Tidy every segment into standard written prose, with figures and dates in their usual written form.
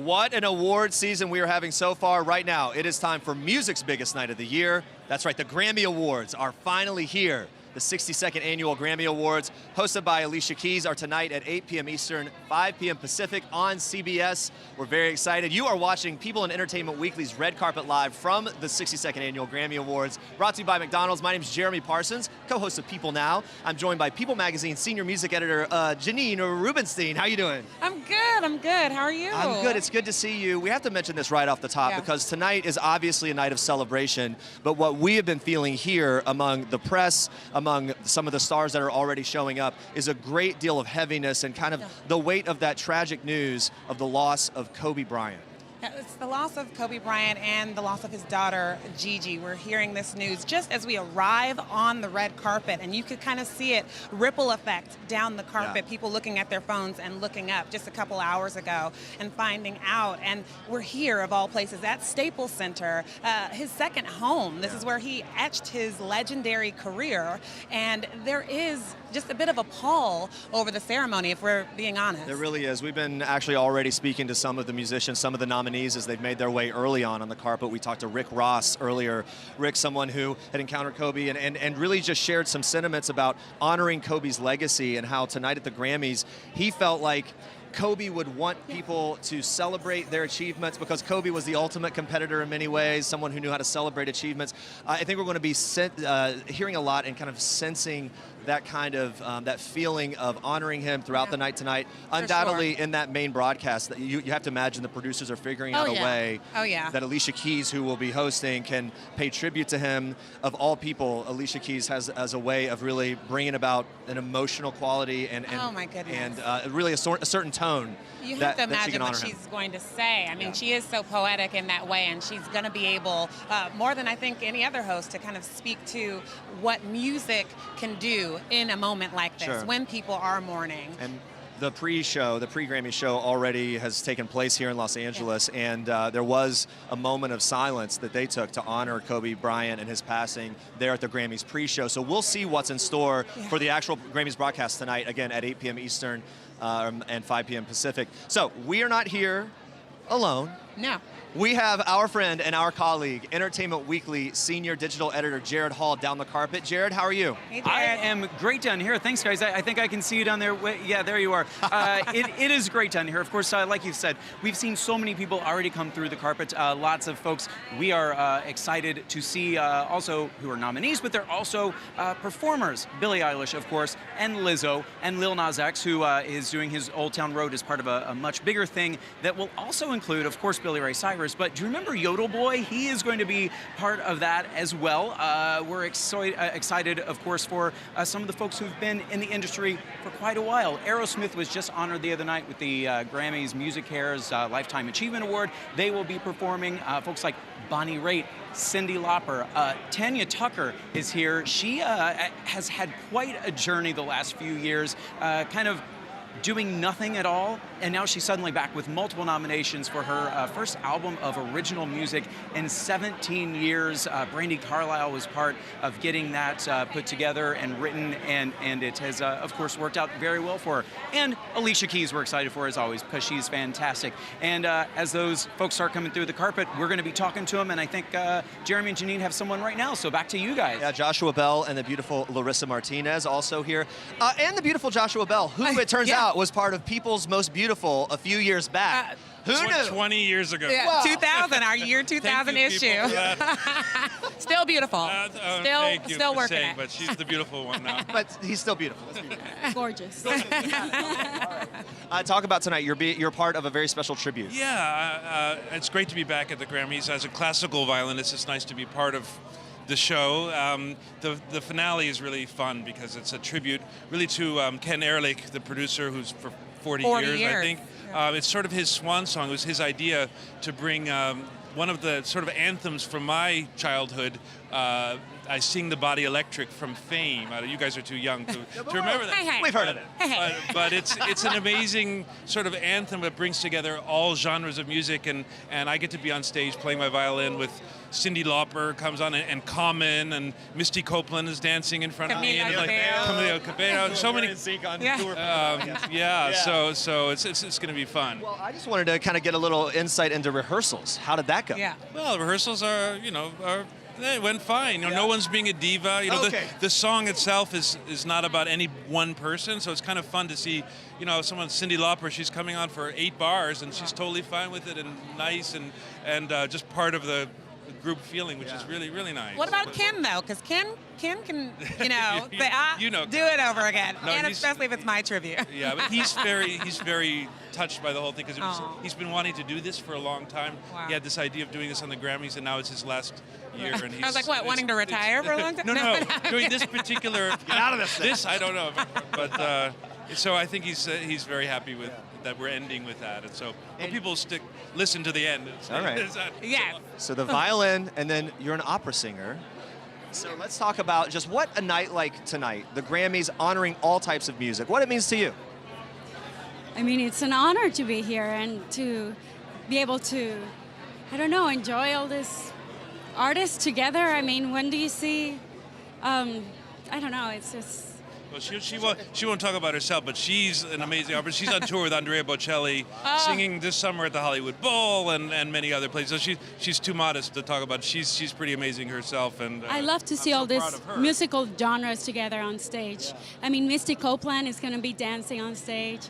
What an award season we are having so far. Right now, it is time for music's biggest night of the year. That's right, the Grammy Awards are finally here. The 62nd Annual Grammy Awards, hosted by Alicia Keys, are tonight at 8 p.m. Eastern, 5 p.m. Pacific on CBS. We're very excited. You are watching People and Entertainment Weekly's Red Carpet Live from the 62nd Annual Grammy Awards, brought to you by McDonald's. My name is Jeremy Parsons, co-host of People Now. I'm joined by People Magazine senior music editor Janine Rubenstein. How you doing? I'm good. How are you? I'm good. It's good to see you. We have to mention this right off the top because tonight is obviously a night of celebration, but what we have been feeling here among the press, among some of the stars that are already showing up, is a great deal of heaviness and kind of the weight of that tragic news of the loss of Kobe Bryant. It's the loss of Kobe Bryant and the loss of his daughter, Gigi. We're hearing this news just as we arrive on the red carpet, and you could kind of see it ripple effect down the carpet, people looking at their phones and looking up just a couple hours ago and finding out. And we're here, of all places, at Staples Center, his second home. This is where he etched his legendary career, and there is just a bit of a pall over the ceremony, if we're being honest. There really is. We've been actually already speaking to some of the musicians, some of the nominees as they've made their way early on the carpet. We talked to Rick Ross earlier. Rick, someone who had encountered Kobe and really just shared some sentiments about honoring Kobe's legacy and how tonight at the Grammys, he felt like Kobe would want people to celebrate their achievements because Kobe was the ultimate competitor in many ways, someone who knew how to celebrate achievements. I think we're going to be hearing a lot and kind of sensing that kind of that feeling of honoring him throughout the night tonight. Undoubtedly, in that main broadcast, that you have to imagine the producers are figuring out a way that Alicia Keys, who will be hosting, can pay tribute to him. Of all people, Alicia Keys has as a way of really bringing about an emotional quality and oh my goodness, and really a certain tone. You have to imagine what she's going to say. I mean, she is so poetic in that way, and she's going to be able, more than I think any other host, to kind of speak to what music can do in a moment like this, when people are mourning. And the pre-Grammy show already has taken place here in Los Angeles, and there was a moment of silence that they took to honor Kobe Bryant and his passing there at the Grammys pre-show. So we'll see what's in store for the actual Grammys broadcast tonight, again at 8 p.m. Eastern and 5 p.m. Pacific. So we are not here alone. No. We have our friend and our colleague, Entertainment Weekly senior digital editor Gerrad Hall down the carpet. Gerrad, how are you? Hey, Gerrad. I am great down here. Thanks, guys. I think I can see you down there. Yeah, there you are. It is great down here. Of course, like you said, we've seen so many people already come through the carpet. Lots of folks we are excited to see also who are nominees, but they're also performers. Billie Eilish, of course, and Lizzo, and Lil Nas X, who is doing his Old Town Road as part of a much bigger thing that will also include, of course, Billy Ray Cyrus. But do you remember Yodel Boy? He is going to be part of that as well. We're excited, of course, for some of the folks who've been in the industry for quite a while. Aerosmith was just honored the other night with the Grammys MusicCares Lifetime Achievement Award. They will be performing. Folks like Bonnie Raitt, Cyndi Lauper, Tanya Tucker is here. She has had quite a journey the last few years, kind of doing nothing at all, and now she's suddenly back with multiple nominations for her first album of original music in 17 years. Brandi Carlile was part of getting that put together and written, and it has, of course, worked out very well for her. And Alicia Keys we're excited for, as always, because she's fantastic. And as those folks start coming through the carpet, we're going to be talking to them, and I think Jeremy and Janine have someone right now, so back to you guys. Yeah, Joshua Bell and the beautiful Larissa Martinez also here. And the beautiful Joshua Bell, who it turns out was part of People's Most Beautiful a few years back. Who knew? 20 years ago. Yeah, wow. 2000, our year 2000 issue. Still beautiful. Still working it. But she's the beautiful one now. But he's still beautiful. That's beautiful. Gorgeous. Talk about tonight. You're part of a very special tribute. Yeah, it's great to be back at the Grammys. As a classical violinist, it's nice to be part of the show. The finale is really fun because it's a tribute really to Ken Ehrlich, the producer, who's for 40 years, I think. It's sort of his swan song. It was his idea to bring one of the sort of anthems from my childhood I sing the body electric from Fame. You guys are too young to remember that. Hey. We've heard of it. But it's an amazing sort of anthem that brings together all genres of music, and I get to be on stage playing my violin with Cyndi Lauper comes on, and Common, and Misty Copeland is dancing in front of me, and Camilo Cabello, so many. So it's going to be fun. Well, I just wanted to kind of get a little insight into rehearsals. How did that go? Yeah. Well, rehearsals they went fine. No one's being a diva. The song itself is not about any one person, so it's kind of fun to see. Someone, Cyndi Lauper, she's coming on for 8 bars, and she's totally fine with it and nice and just part of the group feeling, which is really, really nice. What about Ken, though? Because Ken can, say, do it over again, and especially if it's my tribute. Yeah, but he's very touched by the whole thing, because he's been wanting to do this for a long time. Wow. He had this idea of doing this on the Grammys, and now it's his last year. And I was like, what, wanting to retire for a long time? No. Doing this particular... Get out of this thing. This, I don't know. But so I think he's very happy with that we're ending with that. And so people listen to the end. All right. Yes. So the violin, and then you're an opera singer. So let's talk about just what a night like tonight, the Grammys honoring all types of music, what it means to you. I mean, it's an honor to be here and to be able to, enjoy all these artists together. I mean, when do you see, it's just... Well, she won't talk about herself, but she's an amazing artist. She's on tour with Andrea Bocelli, singing this summer at the Hollywood Bowl and many other places. So she's too modest to talk about. She's pretty amazing herself. And I love to see all these musical genres together on stage. I mean, Misty Copeland is going to be dancing on stage.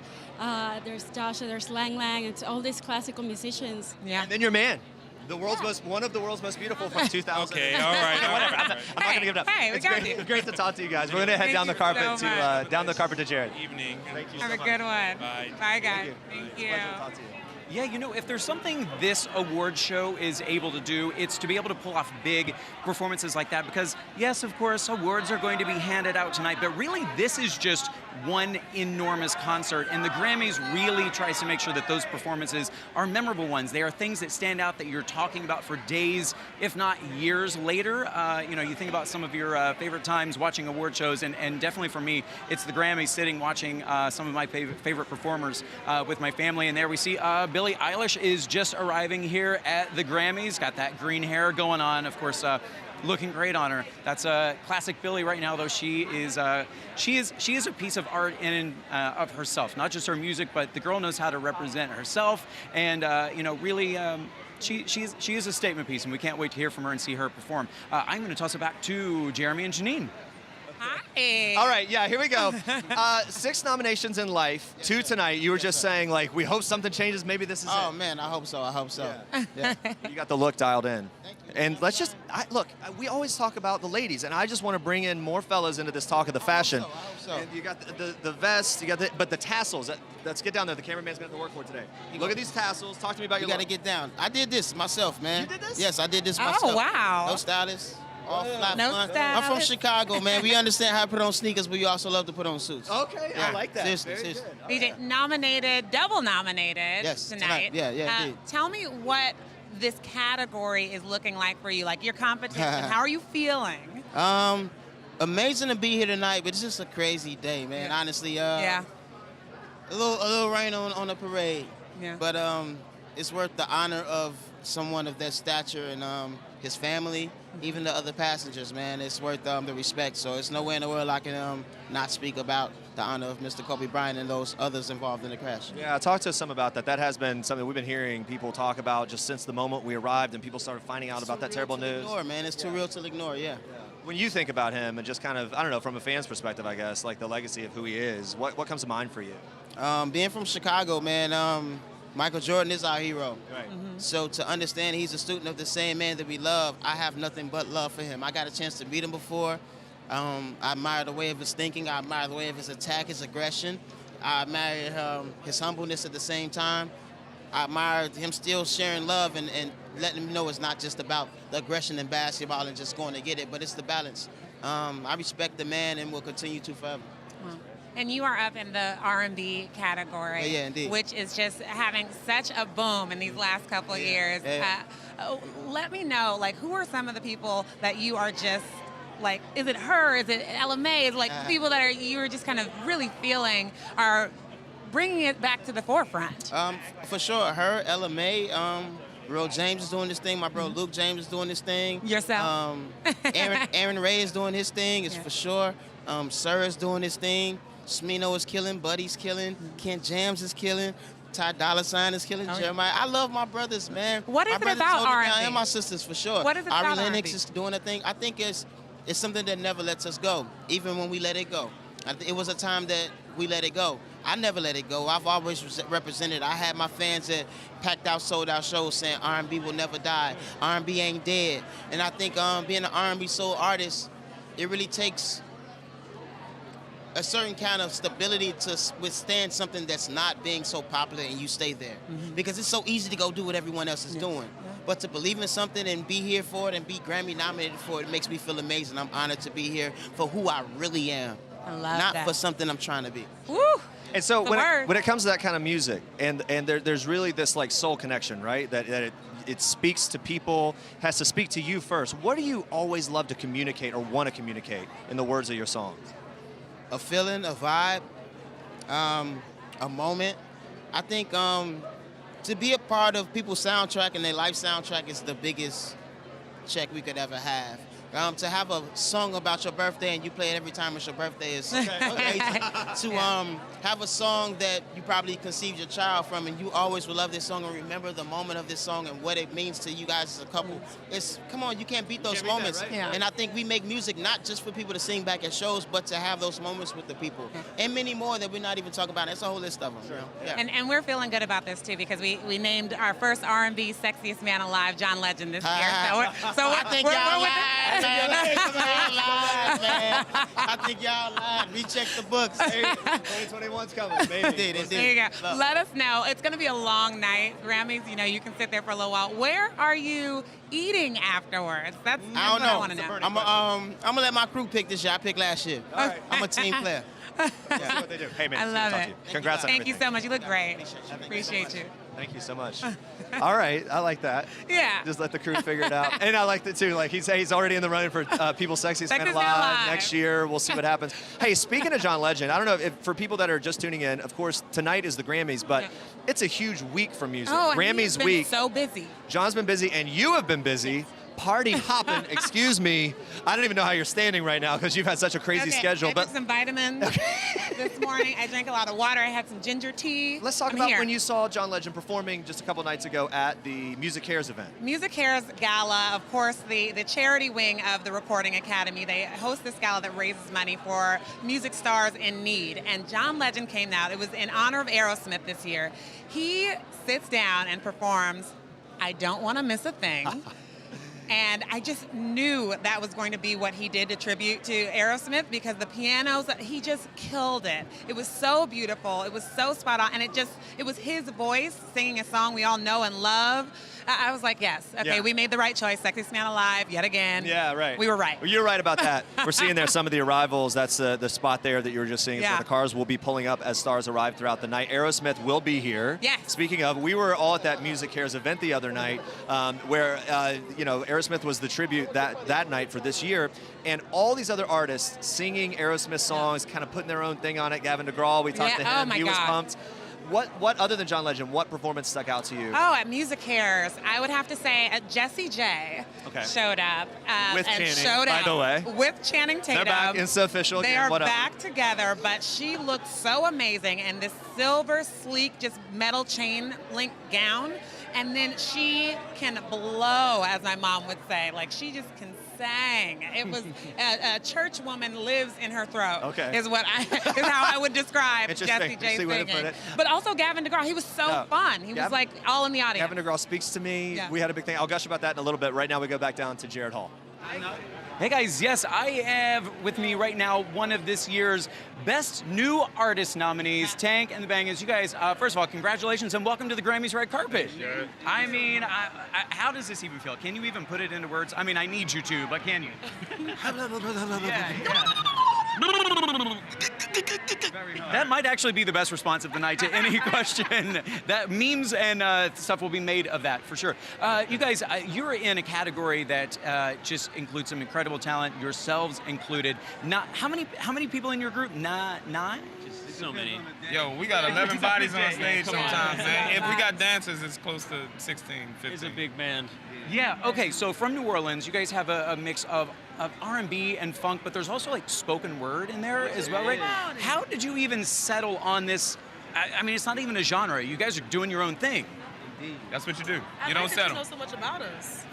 There's Dasha, there's Lang Lang. It's all these classical musicians. Yeah. And then your man. One of the world's most beautiful from 2000. Okay, all right. Whatever. I'm not going to give it up. Hey, we got you. It's great to talk to you guys. We're going to head down the carpet to Gerrad. Evening. Thank you Have so a much. good one. Bye. Bye, guys. Thank Thank you. Pleasure to talk to you. Yeah, if there's something this award show is able to do, it's to be able to pull off big performances like that, because yes, of course, awards are going to be handed out tonight, but really this is just one enormous concert, and the Grammys really tries to make sure that those performances are memorable ones. They are things that stand out that you're talking about for days, if not years later. You think about some of your favorite times watching award shows, and definitely for me, it's the Grammys, sitting watching some of my favorite performers with my family, and there we see Billie Eilish is just arriving here at the Grammys, got that green hair going on, of course, looking great on her. That's a classic Billie right now, though. She is a piece of art in of herself, not just her music, but the girl knows how to represent herself, and really. She is a statement piece, and we can't wait to hear from her and see her perform. I'm going to toss it back to Jeremy and Janine. Hi. All right, here we go. 6 nominations in life, 2 tonight. You were just saying, we hope something changes. Maybe this is it. Oh, man, I hope so. Yeah. You got the look dialed in. And let's just, look, we always talk about the ladies, and I just want to bring in more fellas into this talk of the fashion. I hope so. And you got the vest, but the tassels. Let's get down there. The cameraman's going to have to work for today. Look at these tassels. Talk to me about your You got to look. get down. I did this myself, man. You did this? Yes, I did this myself. Oh, wow. No stylist. All flat No front. stylist. I'm from Chicago, man. We understand how to put on sneakers, but we also love to put on suits. Okay, I like that. Seriously. DJ double nominated Yes, tonight. Yeah, indeed. Tell me what this category is looking like for you, like your competition. How are you feeling? Amazing to be here tonight, but it's just a crazy day, man. Honestly, a little rain on the parade. Yeah. But it's worth the honor of someone of that stature and his family, even the other passengers, man. It's worth the respect. So it's nowhere in the world I can not speak about the honor of Mr. Kobe Bryant and those others involved in the crash. Yeah, talk to us some about that. That has been something we've been hearing people talk about just since the moment we arrived and people started finding out about that terrible news. Ignore, man. It's too real to ignore, yeah. When you think about him and just kind of, I don't know, from a fan's perspective, I guess, like the legacy of who he is, what comes to mind for you? Being from Chicago, man, Michael Jordan is our hero. Right. So to understand he's a student of the same man that we love, I have nothing but love for him. I got a chance to meet him before. I admire the way of his thinking. I admire the way of his attack, his aggression. I admire his humbleness at the same time. I admire him still sharing love and letting him know it's not just about the aggression in basketball and just going to get it, but it's the balance. I respect the man and will continue to forever. And you are up in the R&B category, Yeah, indeed. which is just having such a boom in these last couple of years. Yeah. Let me know, who are some of the people that you are just like, is it her? Is it Ella Mai? It's like people that you're just kind of really feeling are bringing it back to the forefront. For sure, her, Ella Mai, Real James is doing this thing. My bro Luke James is doing this thing. Yourself. Aaron Ray is doing his thing. It's for sure. Sir is doing his thing. Smino is killing. Buddy's killing. Kent Jams is killing. Ty Dolla $ign is killing. Jeremiah. I love my brothers, man. What is my it about R&B? And my sisters, for sure. What is it about Ari Lennox R&B? is doing a thing. I think it's something that never lets us go, even when we let it go. It was a time that we let it go. I never let it go. I've always represented. I had my fans at packed out, sold out shows saying R&B will never die. R&B ain't dead. And I think being an R&B soul artist, it really takes a certain kind of stability to withstand something that's not being so popular and you stay there. Because it's so easy to go do what everyone else is doing. But to believe in something and be here for it and be Grammy nominated for it, makes me feel amazing. I'm honored to be here for who I really am. I love not that. for something I'm trying to be. Woo! And so The when word. it comes to that kind of music, and there's really this like soul connection, right? That it speaks to people, has to speak to you first. What do you always love to communicate or want to communicate in the words of your songs? A feeling, a vibe, a moment. I think to be a part of people's soundtrack and their life soundtrack is the biggest check we could ever have. To have a song about your birthday and you play it every time it's your birthday is amazing. To have a song that you probably conceived your child from and you always will love this song and remember the moment of this song and what it means to you guys as a couple. Come on, you can't beat those moments. That, right? Yeah. And I think we make music not just for people to sing back at shows, but to have those moments with the people. And many more that we're not even talking about. It's a whole list of them. You know? Yeah. And we're feeling good about this too because we named our first R&B sexiest man alive, John Legend, this year. So I think y'all with lied, man. Y'all lied, man. I think y'all lied. Recheck the books. 2021's coming, baby. There you go. Let us know. It's going to be a long night. Grammys, you can sit there for a little while. Where are you eating afterwards? That's I don't what I know. want to know. I'm gonna let my crew pick this year. I picked last year. All right. I'm a team player. See what they do. Hey, man, I it's good love to talk it. to you. Congrats on Thank you everything. so much. You look great. Appreciate you. Thank you so much. All right, I like that. Yeah. Just let the crew figure it out. And I liked it too. Like he's already in the running for People's Sexiest Man Sexiest Man Alive Alive. next year. We'll see what happens. Hey, speaking of John Legend, I don't know if for people that are just tuning in, of course, tonight is the Grammys, but it's a huge week for music. Oh, and Grammys he's been week. so busy. John's been busy, and you have been busy. Party hopping, excuse me. I don't even know how you're standing right now because you've had such a crazy schedule. I But took some vitamins this morning. I drank a lot of water. I had some ginger tea. let's talk I'm about here. when you saw John Legend performing just a couple nights ago at the MusicCares event. MusicCares Gala, of course, the charity wing of the Recording Academy. They host this gala that raises money for music stars in need. And John Legend came out. It was in honor of Aerosmith this year. He sits down and performs I Don't Want to Miss a Thing. And I just knew that was going to be what he did to tribute to Aerosmith because the pianos, he just killed it. It was so beautiful. It was so spot on. And it was his voice singing a song we all know and love. I was like, yes, okay, Yeah. we made the right choice. Sexiest Man Alive, yet again. Yeah, right. We were right. Well, you're right about that. We're seeing there some of the arrivals. That's the spot there that you were just seeing. Yeah. So the cars will be pulling up as stars arrive throughout the night. Aerosmith will be here. Yes. Speaking of, we were all at that MusicCares event the other night where, Aerosmith was the tribute that night for this year. And all these other artists singing Aerosmith songs, kind of putting their own thing on it. Gavin DeGraw, we talked to him. Oh my he was God. pumped. What other than John Legend, what performance stuck out to you? Oh, at MusicCares, I would have to say Jessie J showed up. With and Channing, showed by up the way. With Channing Tatum. They're back. It's official They again. are What up? back together, but she looked so amazing in this silver, sleek, just metal chain link gown. And then she can blow, as my mom would say. Like, she just can sing. It was a church woman lives in her throat. Okay. Is how I would describe Interesting. Jessie J Interesting way to singing. put it. But also Gavin DeGraw, he was so fun. He was Gavin- like all in the audience. Gavin DeGraw speaks to me. Yeah. We had a big thing. I'll gush about that in a little bit. Right now, we go back down to Gerrad Hall. Hey guys, yes, I have with me right now one of this year's Best New Artist nominees, Tank and the Bangas. You guys, first of all, congratulations and welcome to the Grammys red carpet. Sure. I mean, how does this even feel? Can you even put it into words? I mean, I need you to, but can you? Yeah. That might actually be the best response of the night to any question. That memes and stuff will be made of that for sure. You guys, you're in a category that just includes some incredible talent, yourselves included. Not how many people in your group? Nine? So many. Yo, we got 11 bodies on stage sometimes, man. If we got dancers, it's close to 16, 15. It's a big band. Yeah, okay, so from New Orleans, you guys have a mix of R&B and funk, but there's also like spoken word in there as well, right? How did you even settle on this? I mean, it's not even a genre. You guys are doing your own thing. Indeed. That's what you do. I You don't like that settle. you know so much about us.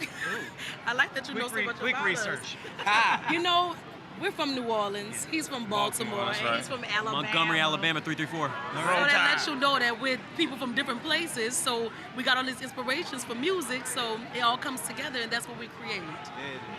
I like that you know so much Quick about research. us. You know, we're from New Orleans. He's from Baltimore. that's And right. he's from Alabama. Montgomery, Alabama, 334. So that lets you know that we're people from different places. So we got all these inspirations for music. So it all comes together, and that's what we create.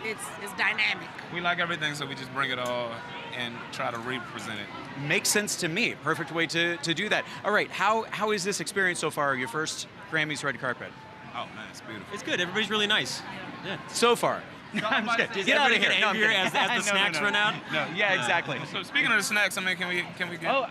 It's dynamic. We like everything, so we just bring it all and try to represent it. Makes sense to me. Perfect way to do that. All right, how is this experience so far? Your first Grammys red carpet? Oh, man, it's beautiful. It's good. Everybody's really nice. Yeah. So far. No, I'm just kidding. Does Get out of everybody here. get angrier as the No, snacks run out? No, yeah, exactly. So speaking of the snacks, I mean, can we get? Oh,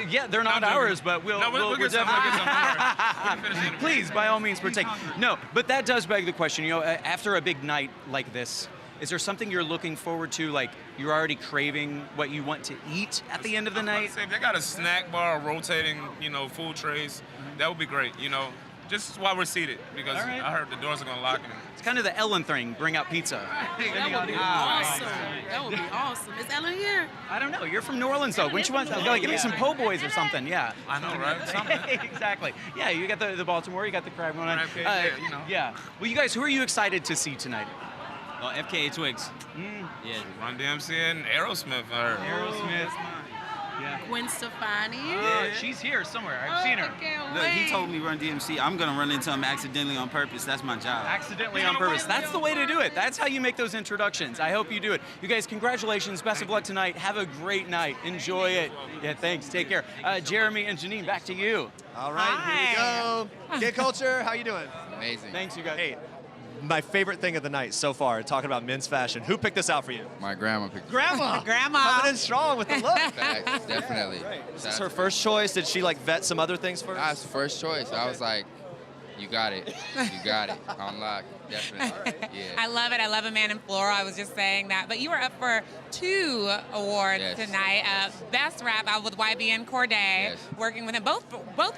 yeah, they're not No, ours, but we'll get some. We'll get some. Don't worry. We can finish it in a Please, by all means, partake. No, but that does beg the question. You know, after a big night like this, is there something you're looking forward to? Like you're already craving what you want to eat at the end of the night? If they got a snack bar, rotating, food trays, that would be great. Just while we're seated, because All right. I heard the doors are gonna lock. It's kind of the Ellen thing. Bring out pizza. That would be awesome. That would be awesome. Is Ellen here? I don't know. You're from New Orleans, though. Wouldn't you want? Like, give me some po' boys or something. Yeah. I know, right? Something. Exactly. Yeah, you got the Baltimore, you got the crab going on. Crab cake, yeah, Yeah. Well, you guys, who are you excited to see tonight? FKA Twigs. Yeah. Run DMC and Aerosmith. Aerosmith. Yeah. Gwen Stefani. She's here somewhere. I've seen her. I can't Look, wait. he told me run DMC. I'm gonna run into him accidentally on purpose. That's my job. Accidentally on purpose. That's the way to do it. That's how you make those introductions. I hope you do it. You guys, congratulations. Best of luck tonight. Have a great night. Enjoy it. Yeah, thanks. Take care. Jeremy and Janine, back to you. All right, here we go. Kid Culture, how you doing? Amazing. Thanks, you guys. Hey, my favorite thing of the night so far, talking about men's fashion. Who picked this out for you? My grandma picked Grandma. Grandma. Coming in strong with the look. Facts, definitely. Is this her first choice? Did she like vet some other things first? That's first choice. I was like, you got it. You got it. On lock. Definitely. Yeah. I love it. I love A Man in Floral. I was just saying that. But you were up for 2 awards Yes. tonight. Best Rap out with YBN Corday, Yes. working with him, both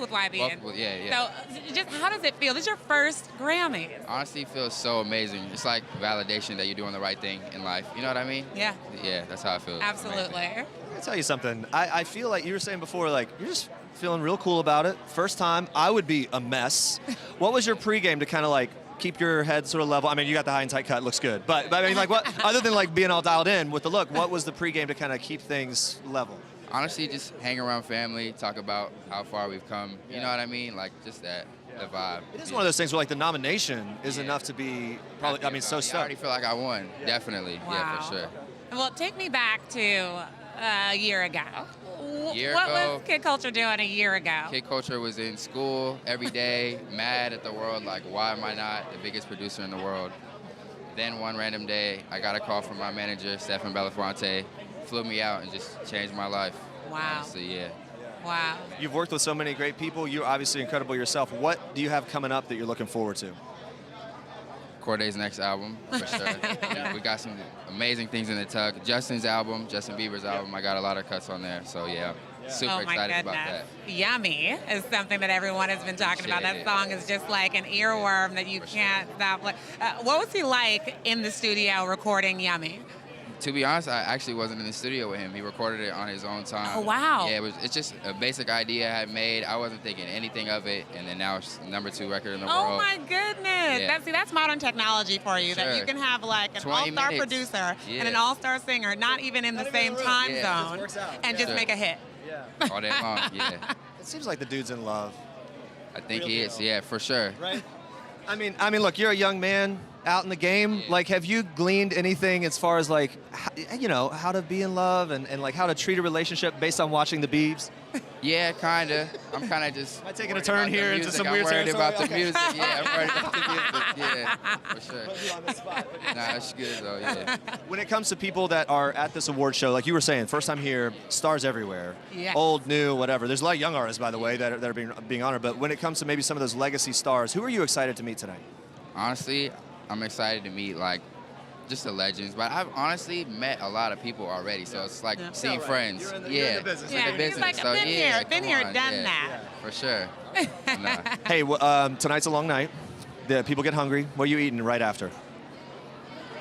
with YBN. Yeah. So just how does it feel? This is your first Grammys. Honestly, it feels so amazing. It's like validation that you're doing the right thing in life. You know what I mean? Yeah. Yeah, that's how I feel. Absolutely. I'll tell you something. I feel like you were saying before, like you're just feeling real cool about it. First time, I would be a mess. What was your pregame to kind of like keep your head sort of level? I mean, you got the high and tight cut, looks good. But I mean, like what? Other than like being all dialed in with the look, what was the pregame to kind of keep things level? Honestly, just hang around family, talk about how far we've come. You know what I mean? Like just that, the vibe. It is one of those things where like the nomination is Yeah. enough to be probably. I mean, so I already stoked. feel like I won. Definitely. Wow. Yeah, for sure. Well, take me back to a year ago. Year What ago? was Kid Culture doing a year ago? Kid Culture was in school every day, mad at the world, like, why am I not the biggest producer in the world? Then one random day, I got a call from my manager, Stephen Belafonte, flew me out and just changed my life. Wow. Honestly, yeah. Wow. You've worked with so many great people. You're obviously incredible yourself. What do you have coming up that you're looking forward to? Corday's next album, for sure. We got some amazing things in the tug. Justin Bieber's album, I got a lot of cuts on there, so yeah. Super Oh my excited goodness. about that. Yummy is something that everyone has been talking about. That song is just like an earworm that you can't stop. What was he like in the studio recording Yummy? To be honest, I actually wasn't in the studio with him. He recorded it on his own time. Oh, wow. Yeah, it's just a basic idea I had made. I wasn't thinking anything of it, and then now it's #2 record in the world. Oh my goodness. Yeah. That's modern technology for you. That Sure. you can have like an 20 all-star minutes. producer Yeah. and an all-star singer, not even in the same time Yeah. zone, It just works out. and just Sure. make a hit. All day long, yeah. It seems like the dude's in love. I think he is, yeah, for sure. Right? I mean, look, you're a young man. out in the game. Like, have you gleaned anything as far as like, how to be in love and like how to treat a relationship based on watching the Biebs? Yeah, kinda. I'm kind of just. Am I taking a turn here into some weird territory? I'm worried about the Okay. music. Yeah, I'm worried about the music. Yeah, for sure. Nah, it's good though. Yeah. When it comes to people that are at this award show, like you were saying, first time here, stars everywhere, Yes. old, new, whatever. There's a lot of young artists, by the way, that are being honored. But when it comes to maybe some of those legacy stars, who are you excited to meet tonight? Honestly, I'm excited to meet like just the legends, but I've honestly met a lot of people already, so it's like seeing friends. You're in the business. Yeah, in the he's business. like, So, been yeah, here, been come here, on, done yeah, that. for sure. Nah. Hey, tonight's a long night. The people get hungry. What are you eating right after?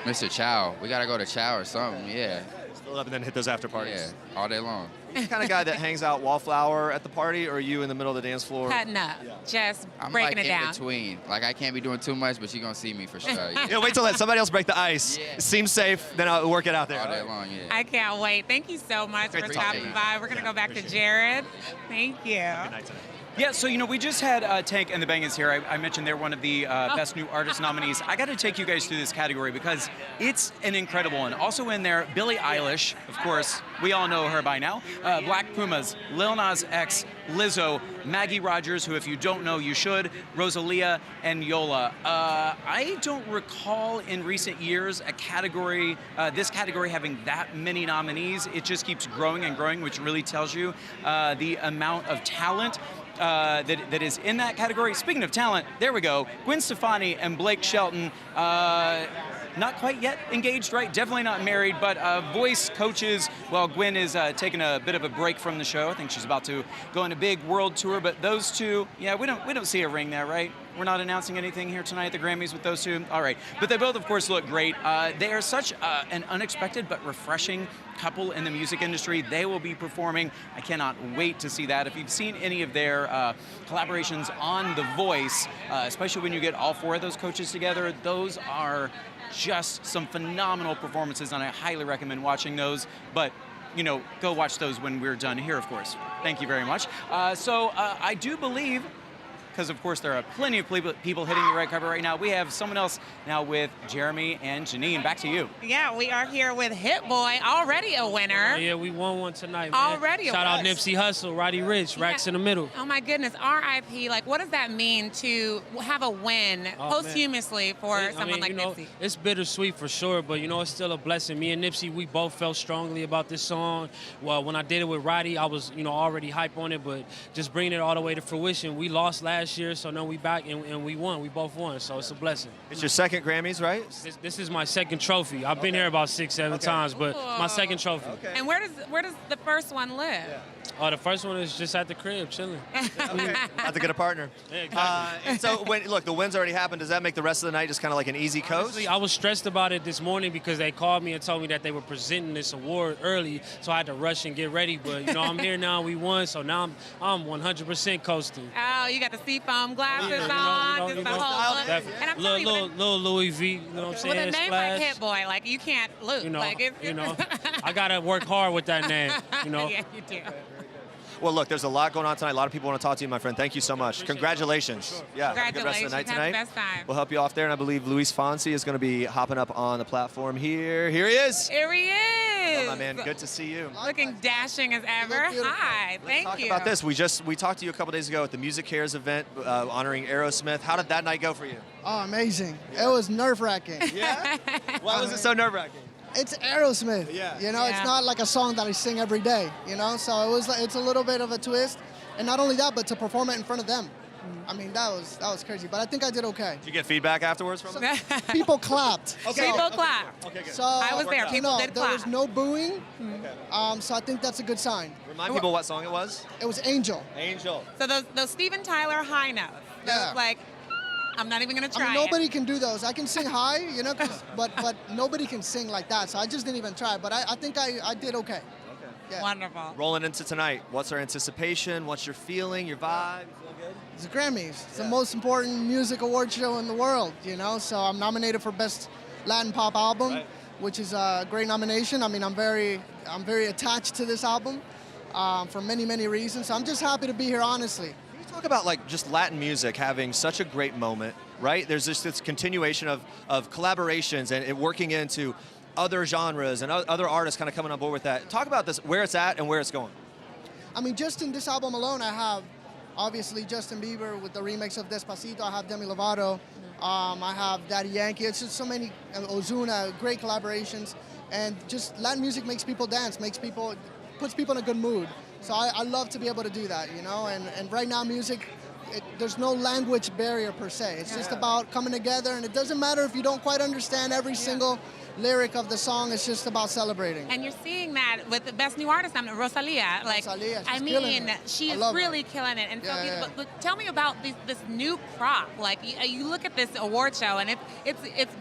Mr. Chow, we gotta go to Chow or something. Yeah, Fill it up and then hit those after parties. yeah, all day long. Are you the kind of guy that hangs out wallflower at the party, or are you in the middle of the dance floor? Cutting up, just I'm breaking like it in down. between. Like I can't be doing too much, but you're gonna see me for sure. Yeah. Yeah, wait till let somebody else break the ice. Yeah. It seems safe, then I'll work it out there. All day long, yeah. I can't wait. Thank you so much Great for talking. stopping by. We're going to go back to Gerrad. Thank you. Good night tonight. Yeah, so we just had Tank and the Bangas here. I mentioned they're one of the Best New Artist nominees. I got to take you guys through this category because it's an incredible one. Also in there, Billie Eilish, of course, we all know her by now. Black Pumas, Lil Nas X, Lizzo, Maggie Rogers, who if you don't know, you should, Rosalia, and Yola. I don't recall in recent years a category, this category having that many nominees. It just keeps growing and growing, which really tells you the amount of talent that is in that category. Speaking of talent, there we go. Gwen Stefani and Blake Shelton, not quite yet engaged, right? Definitely not married, but voice coaches. Well, Gwen is taking a bit of a break from the show. I think she's about to go on a big world tour, but those two, yeah, we don't see a ring there, right? We're not announcing anything here tonight at the Grammys with those two. All right, but they both, of course, look great. They are such an unexpected but refreshing couple in the music industry. They will be performing. I cannot wait to see that. If you've seen any of their collaborations on The Voice, especially when you get all four of those coaches together, those are just some phenomenal performances, and I highly recommend watching those. But go watch those when we're done here, of course. Thank you very much. So I do believe, because of course there are plenty of people hitting the red carpet right now, we have someone else now with Jeremy and Janine. Back to you. Yeah, we are here with Hit Boy, already a winner. Yeah, we won one tonight, man. Already a Shout out winner. Nipsey Hussle, Roddy Ricch, Racks in the Middle. Oh my goodness, R.I.P. Like, what does that mean to have a win posthumously for someone like Nipsey? It's bittersweet for sure, but it's still a blessing. Me and Nipsey, we both felt strongly about this song. Well, when I did it with Roddy, I was, already hype on it, but just bringing it all the way to fruition. We lost last year, so now we back and we won. We both won, so it's a blessing. It's your second Grammys, right? This is my second trophy. I've been here about 6-7 times, but my second trophy. And where does the first one live? The first one is just at the crib, chilling. Have to get a partner. Yeah, exactly. And so, look, the win's already happened. Does that make the rest of the night just kind of like an easy coast? Honestly, I was stressed about it this morning because they called me and told me that they were presenting this award early, so I had to rush and get ready. But I'm here now. We won, so now I'm 100% coasting. Oh, you got the seafoam glasses on, just the whole look. And I'm telling you, little Louis V, you know what I'm saying? with a name Splash. like Hit Boy, like you can't lose. I gotta work hard with that name. Yeah, you do. Well, look, there's a lot going on tonight. A lot of people want to talk to you, my friend. Thank you so much. Congratulations. Yeah, have a good rest of the night tonight. Have the best time. We'll help you off there, and I believe Luis Fonsi is going to be hopping up on the platform here. Here he is. Here he is. Hello, my man. Good to see you. Looking dashing as ever. Hi, thank Talk you. about this. We talked to you a couple days ago at the MusicCares event honoring Aerosmith. How did that night go for you? Oh, amazing. It was nerve-wracking. Yeah? Why was it so nerve-wracking? It's Aerosmith. Yeah. It's not like a song that I sing every day, so it's a little bit of a twist. And not only that, but to perform it in front of them. I mean, that was crazy, but I think I did okay. Did you get feedback afterwards from them? People clapped. Okay. People clapped. Okay, good. So I was there. People did there clap. was no booing, so I think that's a good sign. Remind people what song it was. It was Angel. Angel. So those Steven Tyler high notes. Those like, I'm not even gonna try. I mean, nobody can do those. I can sing high, but nobody can sing like that. So I just didn't even try. But I think I did okay. Yeah. Wonderful. Rolling into tonight, what's our anticipation? What's your feeling, your vibe? You feel good? It's the Grammys. It's the most important music award show in the world, So I'm nominated for Best Latin Pop Album, which is a great nomination. I mean, I'm very attached to this album for many, many reasons. So I'm just happy to be here, honestly. Can you Talk about like just Latin music having such a great moment, right? There's just this continuation of collaborations and it working into other genres and other artists kind of coming on board with that. Talk about this, where it's at and where it's going. I mean, just in this album alone, I have obviously Justin Bieber with the remix of Despacito. I have Demi Lovato. I have Daddy Yankee. It's just so many, Ozuna, great collaborations. And just Latin music makes people dance, puts people in a good mood. So I love to be able to do that, you know? And right now music, there's no language barrier per se. It's just about coming together, and it doesn't matter if you don't quite understand every single lyric of the song. It's just about celebrating. And you're seeing that with the Best New Artist, Rosalia. Like, Rosalia, I mean, she is really killing it. And so, but tell me about this new crop. Like, you look at this award show, and it's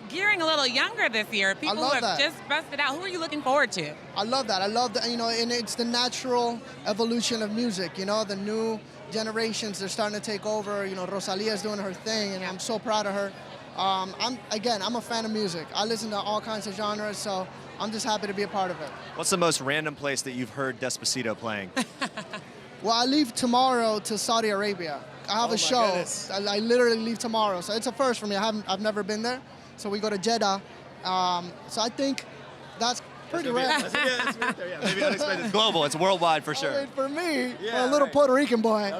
gearing a little younger this year. People who have just busted out. Who are you looking forward to? I love that. I love that. You know, and it's the natural evolution of music. You know, the new generations, they're starting to take over. You know, Rosalia's doing her thing, and I'm so proud of her. I'm a fan of music. I listen to all kinds of genres, so I'm just happy to be a part of it. What's the most random place that you've heard Despacito playing? Well, I leave tomorrow to Saudi Arabia. I have a show. I literally leave tomorrow, so it's a first for me. I've never been there, so we go to Jeddah. So I think that's pretty rare. Maybe unexpected. It's global. It's worldwide for sure. I mean, for me, for a little Puerto Rican boy,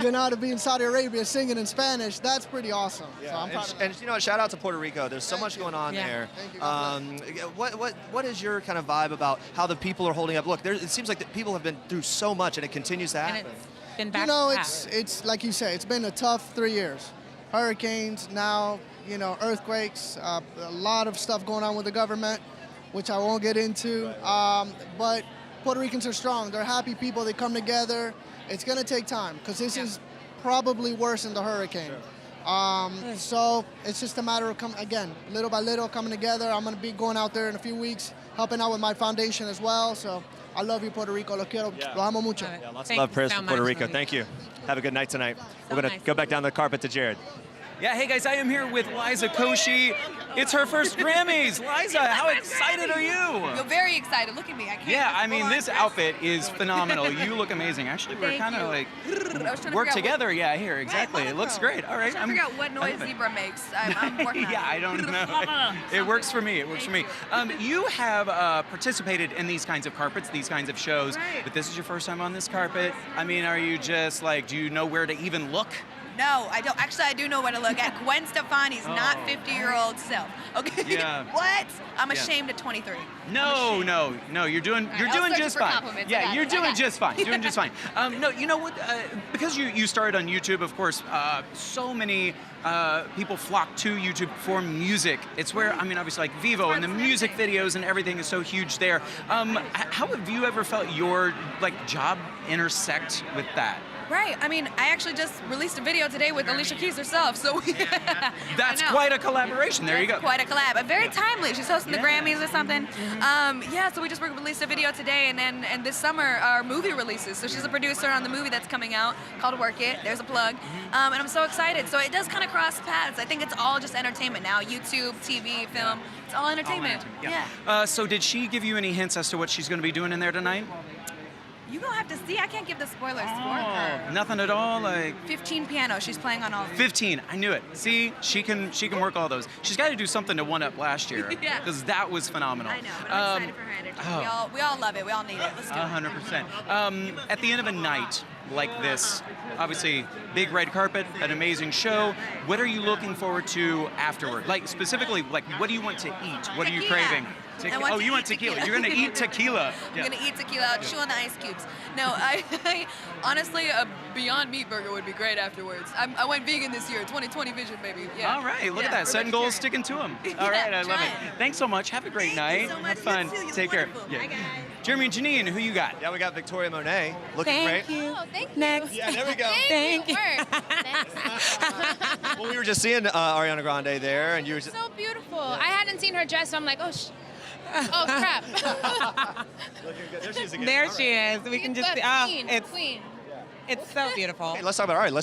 you know, to be in Saudi Arabia singing in Spanish, that's pretty awesome. Yeah. So I'm proud of that. And you know, shout out to Puerto Rico. There's so much going on there. Thank you. What is your kind of vibe about how the people are holding up? Look, it seems like the people have been through so much, and it continues to happen. Been back you know, it's like you say, it's been a tough 3 years. Hurricanes, now, you know, earthquakes, a lot of stuff going on with the government, which I won't get into. But Puerto Ricans are strong. They're happy people. They come together. It's going to take time because this is probably worse than the hurricane. So it's just a matter of, again, little by little coming together. I'm going to be going out there in a few weeks, helping out with my foundation as well. So I love you, Puerto Rico. Lo quiero. Lo amo mucho. Yeah, lots of love, prayers from Puerto Rico. Thank you. Have a good night tonight. We're going to go back down the carpet to Gerrad. Yeah, hey guys, I am here with Liza Koshy. It's her first Grammys. Liza, how excited are you? You're very excited. Look at me. I can't. Yeah, I mean, this outfit is phenomenal. You look amazing. Actually, we're kind of like work together. Yeah, here, exactly. It looks great. All right. I'm trying to figure out what noise zebra makes. I'm working on it. Yeah, I don't know. It works for me. It works for me. You have participated in these kinds of carpets, these kinds of shows, but this is your first time on this carpet. I mean, are you just like, do you know where to even look? No, I don't. Actually, I do know where to look at. Gwen Stefani's not 50-year-old self. Okay. Yeah. What? I'm ashamed at 23. No, you're doing just fine. Yeah, you're doing just fine. Doing just fine. No, you know what? Because you started on YouTube, of course. So many people flock to YouTube for music. It's where, I mean, obviously, like Vivo and the music videos and everything is so huge there. How have you ever felt your job intersect with that? Right. I mean, I actually just released a video today with Alicia Keys herself, so that's quite a collaboration. There you go. Quite a collab. Very timely. She's hosting the Grammys or something. So we just released a video today, and this summer our movie releases. So she's a producer on the movie that's coming out called Work It. There's a plug. And I'm so excited. So it does kind of cross paths. I think it's all just entertainment now. YouTube, TV, film. It's all entertainment. So did she give you any hints as to what she's going to be doing in there tonight? You don't have to see. I can't give the spoilers for her. Nothing at all. 15 piano. She's playing on all of them. 15. I knew it. See, she can work all those. She's got to do something to one up last year because that was phenomenal. I know, but I'm excited for her energy. We all love it. We all need it. Let's do it. 100%. At the end of a night like this, obviously, big red carpet, an amazing show. What are you looking forward to afterward? Specifically, what do you want to eat? What are you craving? You want tequila. You're going to eat tequila. I'm going to eat tequila, chew on the ice cubes. No, I honestly, a Beyond Meat burger would be great afterwards. I went vegan this year, 2020 vision, baby. Yeah. All right, look at that. Setting goals, sticking to them. All right, I love it. Thanks so much. Have a great night. Thank you so much. Have fun. Take care. Bye, guys. Jeremy and Janine, who you got? Yeah, we got Victoria Monet. Looking great. Thank you. Oh, thank you. Next. Yeah, there we go. Thank you. Well, we were just seeing Ariana Grande there, and you were just... So beautiful. I hadn't seen her dress, so I'm like, oh crap. Looking good. There she is again. There she is. We can just see. Queen. It's Queen. It's so beautiful. Hey, let's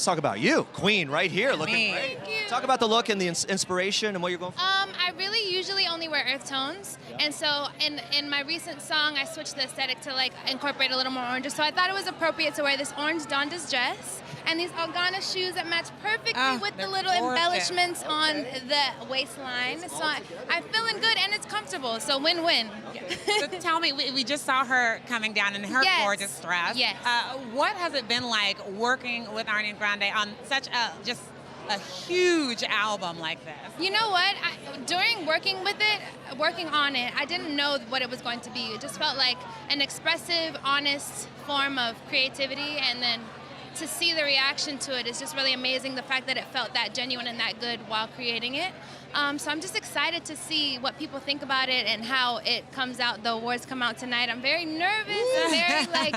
talk about you, Queen, right here, looking great. Thank you. Talk about the look and the inspiration and what you're going for. I really usually only wear earth tones, and so in my recent song, I switched the aesthetic to like incorporate a little more orange. So I thought it was appropriate to wear this orange Donda's dress and these Algana shoes that match perfectly with the little embellishments on the waistline. So I'm feeling good and it's comfortable. So win-win. So tell me, we just saw her coming down in her gorgeous dress. Yes. What has it been like working with Ariana Grande on such a huge album like this? You know what? During working on it, I didn't know what it was going to be. It just felt like an expressive, honest form of creativity, and then to see the reaction to it is just really amazing. The fact that it felt that genuine and that good while creating it. So I'm just excited to see what people think about it and how it comes out. The awards come out tonight. I'm very nervous. I'm very like,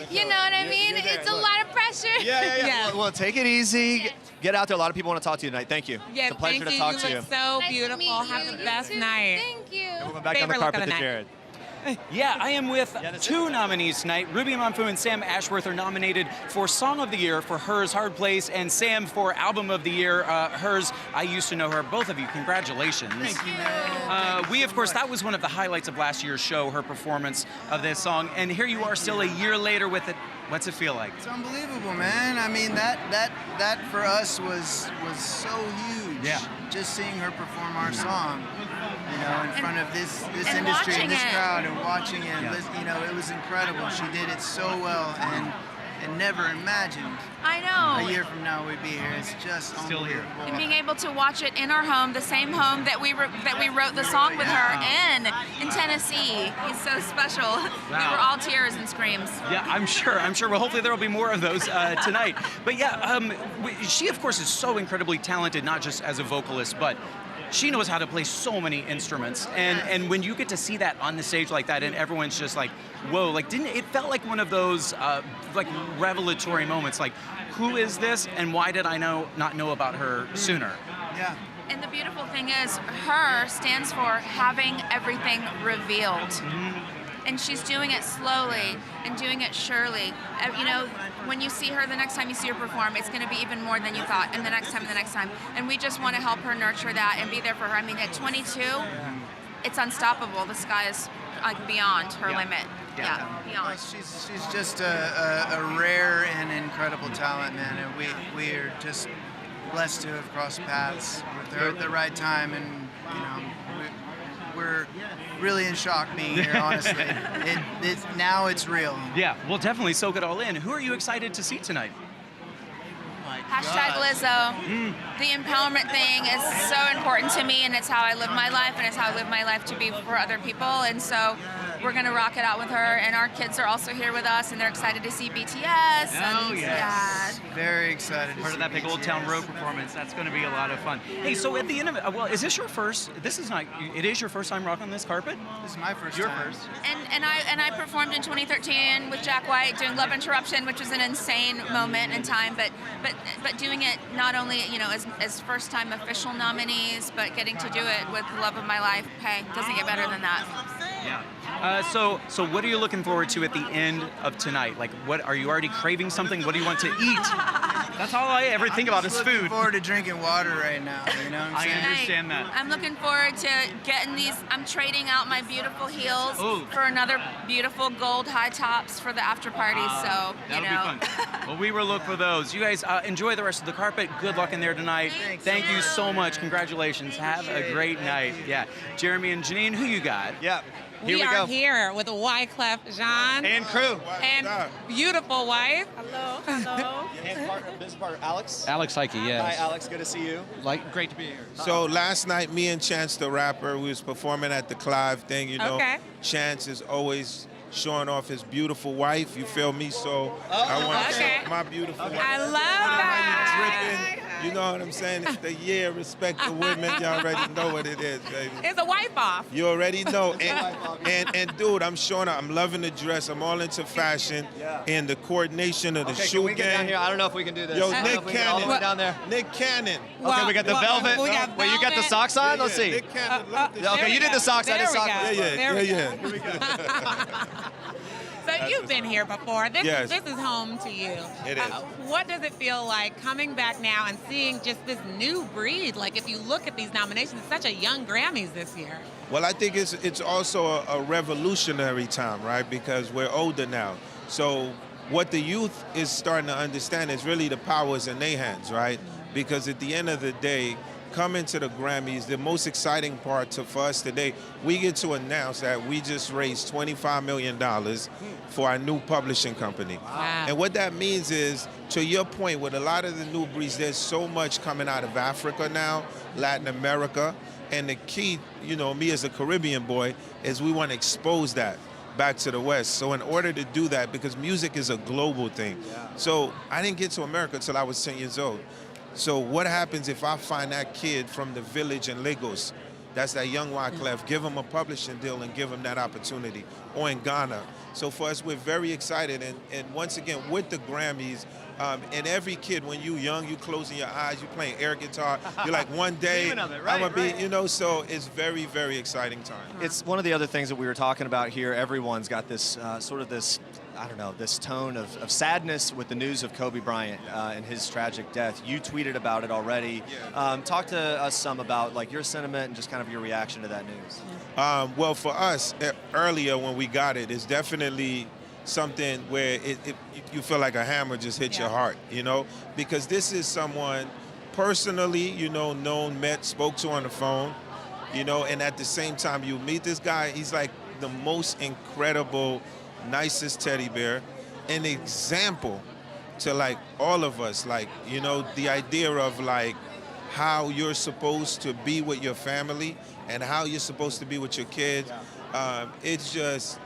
you know what I mean? It's a lot of pressure. Yeah. Well, take it easy. Yes. Get out there. A lot of people want to talk to you tonight. Thank you. Yes, it's a pleasure to talk to you. You look so Nice to beautiful. meet Have you. the best You too. night. Thank you. We're back on the Favorite look carpet of to the Gerrad. Yeah, I am with two nominees tonight. Ruby Monfu and Sam Ashworth are nominated for Song of the Year for Hers, Hard Place, and Sam for Album of the Year, Hers. I used to know her. Both of you, congratulations. Thank you, man. We, of course, that was one of the highlights of last year's show, her performance of this song. And here you are still a year later with it. What's it feel like? It's unbelievable, man. I mean, that for us was so huge. Yeah. Just seeing her perform our song, you know, in front of this and industry and this watching it. crowd, and watching it, you know, it was incredible. She did it so well, and never imagined I know. a year from now we'd be here. It's just Still here. unbelievable. And being able to watch it in our home, the same home that we wrote the song with her in Tennessee. He's so special. We were all tears and screams. Yeah, I'm sure. Well, hopefully there will be more of those tonight. But yeah, she, of course, is so incredibly talented, not just as a vocalist, but she knows how to play so many instruments. And when you get to see that on the stage like that, and everyone's just like, whoa, like it felt like one of those like revelatory moments, like, who is this and why did I not know about her sooner? Yeah. And the beautiful thing is, her stands for having everything revealed. And she's doing it slowly and doing it surely. You know, when you see her, the next time you see her perform, it's going to be even more than you thought, and the next time, and the next time. And we just want to help her nurture that and be there for her. I mean, at 22, it's unstoppable. The sky is like beyond her limit. Yeah, beyond. Well, she's just a rare and incredible talent, man, and we are just blessed to have crossed paths with her at the right time, and you know, we're really in shock being here, honestly. Now it's real. Yeah, we'll definitely soak it all in. Who are you excited to see tonight? Hashtag Lizzo. The empowerment thing is so important to me, and it's how I live my life, and it's how I live my life to be for other people. And so we're going to rock it out with her, and our kids are also here with us, and they're excited to see BTS. Oh, yes. Very excited. Part of that big Old Town Road performance. That's going to be a lot of fun. Hey, so at the end of it, well, is this your first? It is your first time rocking this carpet? This is my first Your time. first. And I performed in 2013 with Jack White doing Love Interruption, which was an insane moment in time. But doing it not only as first time official nominees, but getting to do it with the love of my life. Hey, doesn't get better than that. Yeah. So what are you looking forward to at the end of tonight? Like, what are you already craving something? What do you want to eat? That's all I ever think about is food. I'm looking forward to drinking water right now. You know what I'm saying? I understand that. I'm looking forward to getting these. I'm trading out my beautiful heels for another beautiful gold high tops for the after party. So That'll be fun. Well, we will look for those. You guys enjoy the rest of the carpet. Good luck in there tonight. Thank you so much. Congratulations. Have a great night. Yeah. Jeremy and Janine, who you got? Yeah. We are here with Wyclef Jean and crew and beautiful wife. Hello. And business partner Alex. Alex Heike, yes. Hi, Alex. Good to see you. Great to be here. So last night, me and Chance the rapper, we was performing at the Clive thing. You know, Chance is always showing off his beautiful wife. You feel me? So I want to show my beautiful wife. I love that. Dripping. You know what I'm saying? It's the year respect the women. Y'all already know what it is, baby. It's a wife off. You already know. And dude, I'm showing up. I'm loving the dress. I'm all into fashion and the coordination of the shoe can we get game. down here? I don't know if we can do this. Yo, Nick Cannon. Down there. Nick Cannon. Okay, we got the velvet. Wait, you got the socks on? Let's see. Nick Cannon. Okay, you did the socks. I did socks. Yeah. Here we go. So you've been here before. Yes. This is home to you. It is. What does it feel like coming back now and seeing just this new breed? Like if you look at these nominations, it's such a young Grammys this year. Well, I think it's also a revolutionary time, right? Because we're older now. So what the youth is starting to understand is really the power is in their hands, right? Because at the end of the day, coming to the Grammys, the most exciting part for us today, we get to announce that we just raised $25 million for our new publishing company. Wow. And what that means is, to your point, with a lot of the new breeds, there's so much coming out of Africa now, Latin America, and the key, you know, me as a Caribbean boy, is we want to expose that back to the West. So in order to do that, because music is a global thing, so I didn't get to America until I was 10 years old. So what happens if I find that kid from the village in Lagos, that's that young Wyclef, give him a publishing deal and give him that opportunity, or in Ghana. So for us, we're very excited, and once again, with the Grammys, and every kid, when you young, you closing your eyes, you playing air guitar, you're like, one day, I'm gonna be, you know, so it's very, very exciting time. It's one of the other things that we were talking about here. Everyone's got this sort of this, I don't know, this tone of sadness with the news of Kobe Bryant and his tragic death. You tweeted about it already. Talk to us some about like your sentiment and just kind of your reaction to that news. Well, for us, earlier when we got it, it's definitely something where you feel like a hammer just hit your heart, you know? Because this is someone personally, you know, known, met, spoke to on the phone, you know, and at the same time you meet this guy, he's like the most incredible, nicest teddy bear, an example to like all of us, like, you know, the idea of like how you're supposed to be with your family and how you're supposed to be with your kids. It's just,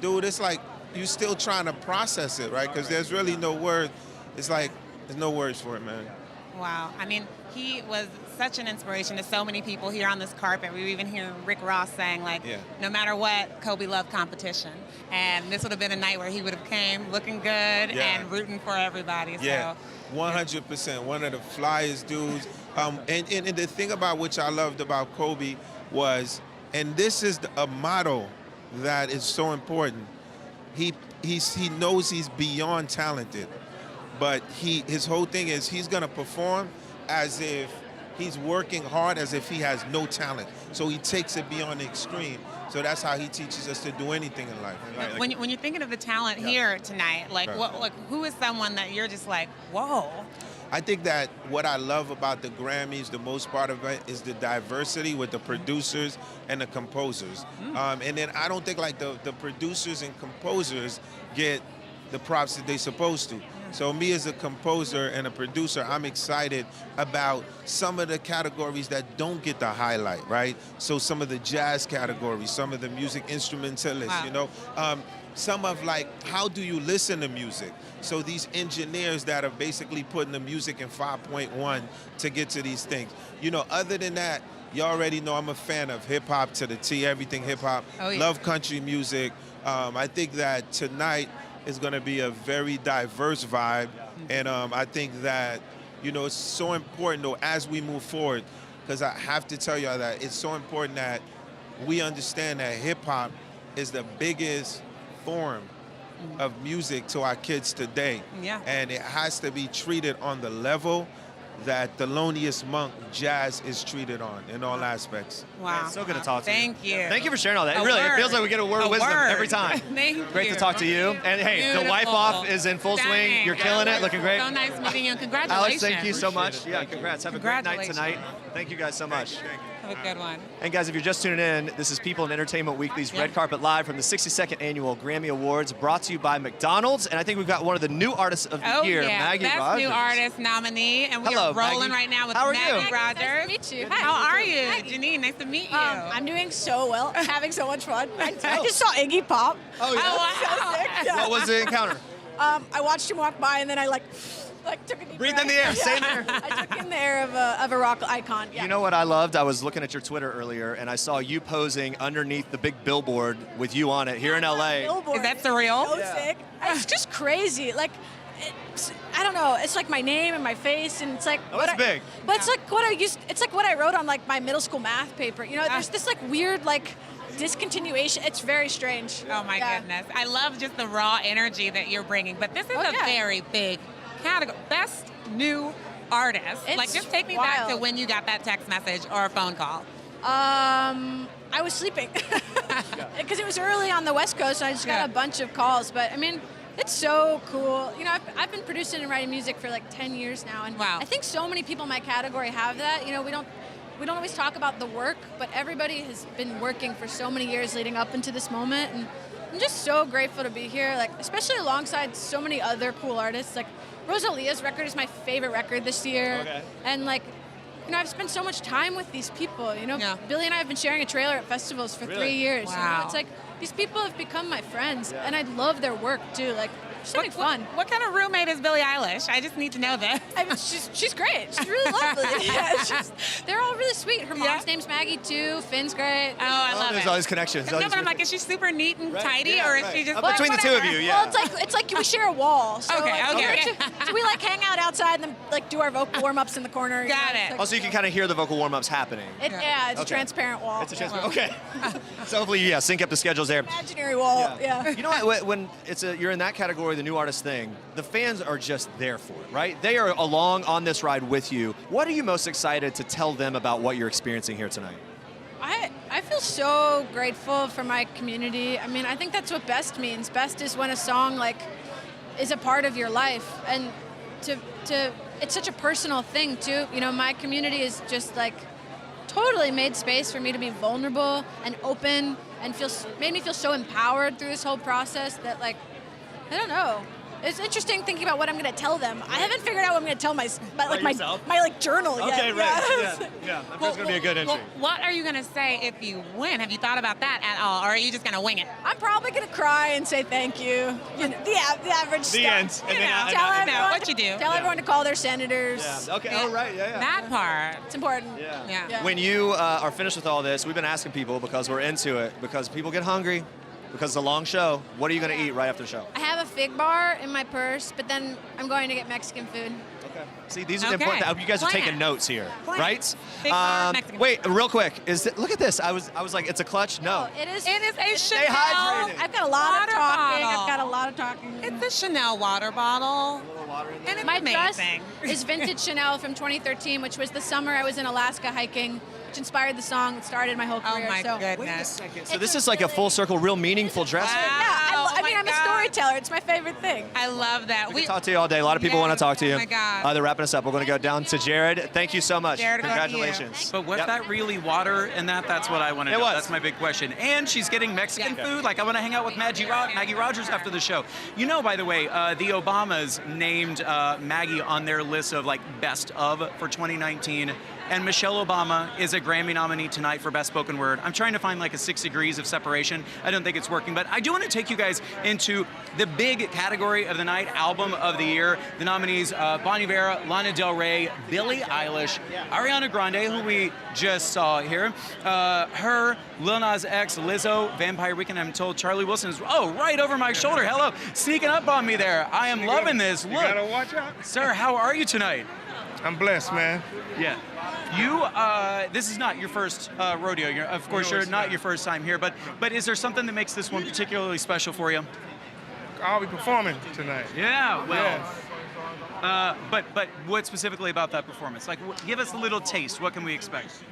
dude, it's like you're still trying to process it, right? Because there's really no word. It's like there's no words for it, man. Wow. I mean, he was such an inspiration to so many people here on this carpet. We were even hearing Rick Ross saying, like, no matter what, Kobe loved competition. And this would have been a night where he would have came looking good and rooting for everybody. Yeah, 100%. One of the flyest dudes. And the thing about which I loved about Kobe was, and this is a motto that is so important, he knows he's beyond talented. But his whole thing is he's going to perform as if he's working hard, as if he has no talent. So he takes it beyond the extreme. So that's how he teaches us to do anything in life. Right? When you're thinking of the talent here tonight, like who is someone that you're just like, whoa? I think that what I love about the Grammys, the most part of it, is the diversity with the producers and the composers. And then I don't think like the producers and composers get the props that they're supposed to. So me as a composer and a producer, I'm excited about some of the categories that don't get the highlight, right? So some of the jazz categories, some of the music instrumentalists, you know? Some of like, how do you listen to music? So these engineers that are basically putting the music in 5.1 to get to these things. You know, other than that, you already know I'm a fan of hip hop to the T, everything hip hop. Love country music. I think that tonight is going to be a very diverse vibe. And I think that, you know, it's so important, though, as we move forward, because I have to tell y'all that it's so important that we understand that hip-hop is the biggest form of music to our kids today. And it has to be treated on the level that the Thelonious Monk jazz is treated on in all aspects. Wow. So good to talk to you. Thank you. Thank you for sharing all that. It feels like we get a word of wisdom every time. Great to talk to you. And hey, the wife off is in full swing. You're killing it, looking great. So nice meeting you. Congratulations. Alex, thank you so much. Yeah, congrats. Have a great night tonight. Thank you guys so much. Have a good one. And guys, if you're just tuning in, this is People and Entertainment Weekly's Red Carpet Live from the 62nd Annual Grammy Awards, brought to you by McDonald's. And I think we've got one of the new artists of the year, Maggie Best Rogers. New Artist nominee. And we are rolling right now with Maggie Rogers. Nice to meet you. Hi. How are you? Janine, nice to meet you. I'm doing so well. I'm having so much fun. I just saw Iggy Pop. Oh, yeah? So sick. Yeah. What was the encounter? I watched him walk by, and then I like took a deep breathe breath. in the air. Same air. I took in the air of a rock icon. Yeah. You know what I loved? I was looking at your Twitter earlier, and I saw you posing underneath the big billboard with you on it here in LA. Billboard. Is that surreal? So sick. It's just crazy. Like, I don't know. It's like my name and my face, and it's like. Oh, that's big. But it's like what I used. It's like what I wrote on like my middle school math paper. You know, there's this like weird like discontinuation. It's very strange. Oh my goodness. I love just the raw energy that you're bringing. But this is a very big category. Best new artist. It's like, just take me back to wild. when you got that text message or a phone call. I was sleeping because it was early on the West Coast, and I just got a bunch of calls. But I mean, it's so cool. You know, I've been producing and writing music for like 10 years now, and I think so many people in my category have that. You know, we don't always talk about the work, but everybody has been working for so many years leading up into this moment, and I'm just so grateful to be here. Like, especially alongside so many other cool artists. Like, Rosalia's record is my favorite record this year, and like. You know, I've spent so much time with these people. You know, Billy and I have been sharing a trailer at festivals for 3 years. Wow. You know, it's like these people have become my friends, and I love their work too. Like, it's having fun. What kind of roommate is Billie Eilish? I just need to know that. I mean, she's great. She's really lovely. They're all really sweet. Her mom's name's Maggie too. Finn's great. Oh, I love There's it. all these connections. No, but I'm like, is she super neat and tidy, or is she just between the two of you? Well, it's like we share a wall. So Okay, like, okay. So we like hang out outside and then like do our vocal warm ups in the corner. Got it. Like, Also, you can kind of hear the vocal warm-ups happening. it's a transparent wall. It's a transparent. Okay. So hopefully, sync up the schedules there. Imaginary wall. Yeah. You know what? When you're in that category, the new artist thing, the fans are just there for it, right? They are along on this ride with you. What are you most excited to tell them about what you're experiencing here tonight? I feel so grateful for my community. I mean, I think that's what best means. Best is when a song like is a part of your life, and to it's such a personal thing too. You know, my community is just like totally made space for me to be vulnerable and open, and made me feel so empowered through this whole process that like I don't know. It's interesting thinking about what I'm going to tell them. I haven't figured out what I'm going to tell my journal yet. Okay, right. Yeah. That's going to be a good entry. Well, what are you going to say if you win? Have you thought about that at all, or are you just going to wing it? I'm probably going to cry and say thank you. You know, the average stuff. end. Tell everyone what you do. Tell everyone to call their senators. Yeah. Okay. Oh, right. Yeah. That part. It's important. Yeah. When you are finished with all this, we've been asking people because we're into it, because people get hungry, because it's a long show. What are you going to eat right after the show? I have a fig bar in my purse, but then I'm going to get Mexican food. Okay. See, these are the important. You guys are taking notes here, right? Fig bar, Mexican wait, real quick. Look at this. I was like, it's a clutch. No. Oh, it is a Stay Chanel. hydrated. I've got a lot of talking. bottle. I've got a lot of talking. It's a Chanel water bottle. And it's My dress amazing. is vintage Chanel from 2013, which was the summer I was in Alaska hiking, which inspired the song that started my whole career. my so. goodness. So this is like a full circle, real meaningful dress. Yeah, I mean, I'm a storyteller. It's my favorite thing. I love that. We can talk to you all day. A lot of people want to talk to you. Oh my God. They're wrapping us up. We're going to go down to Gerrad. Thank you so much. Gerrad, congratulations. But was that really water in that? That's what I want to know. That's my big question. And she's getting Mexican food. Like, I want to hang out with Maggie Rogers after the show. You know, by the way, the Obamas named Maggie on their list of, like, best of for 2019. And Michelle Obama is a Grammy nominee tonight for Best Spoken Word. I'm trying to find like a 6 degrees of separation. I don't think it's working, but I do want to take you guys into the big category of the night, Album of the Year. The nominees, Bon Iver, Lana Del Rey, Billie Eilish, Ariana Grande, who we just saw here, her, Lil Nas X, Lizzo, Vampire Weekend. I'm told Charlie Wilson is, right over my shoulder. Hello, sneaking up on me there. I am loving this. Look. You gotta watch out. Sir, how are you tonight? I'm blessed, man. Yeah. You, this is not your first rodeo. Of course, you're not your first time here, but is there something that makes this one particularly special for you? I'll be performing tonight. Yeah, well. But what specifically about that performance? Like, give us a little taste. What can we expect?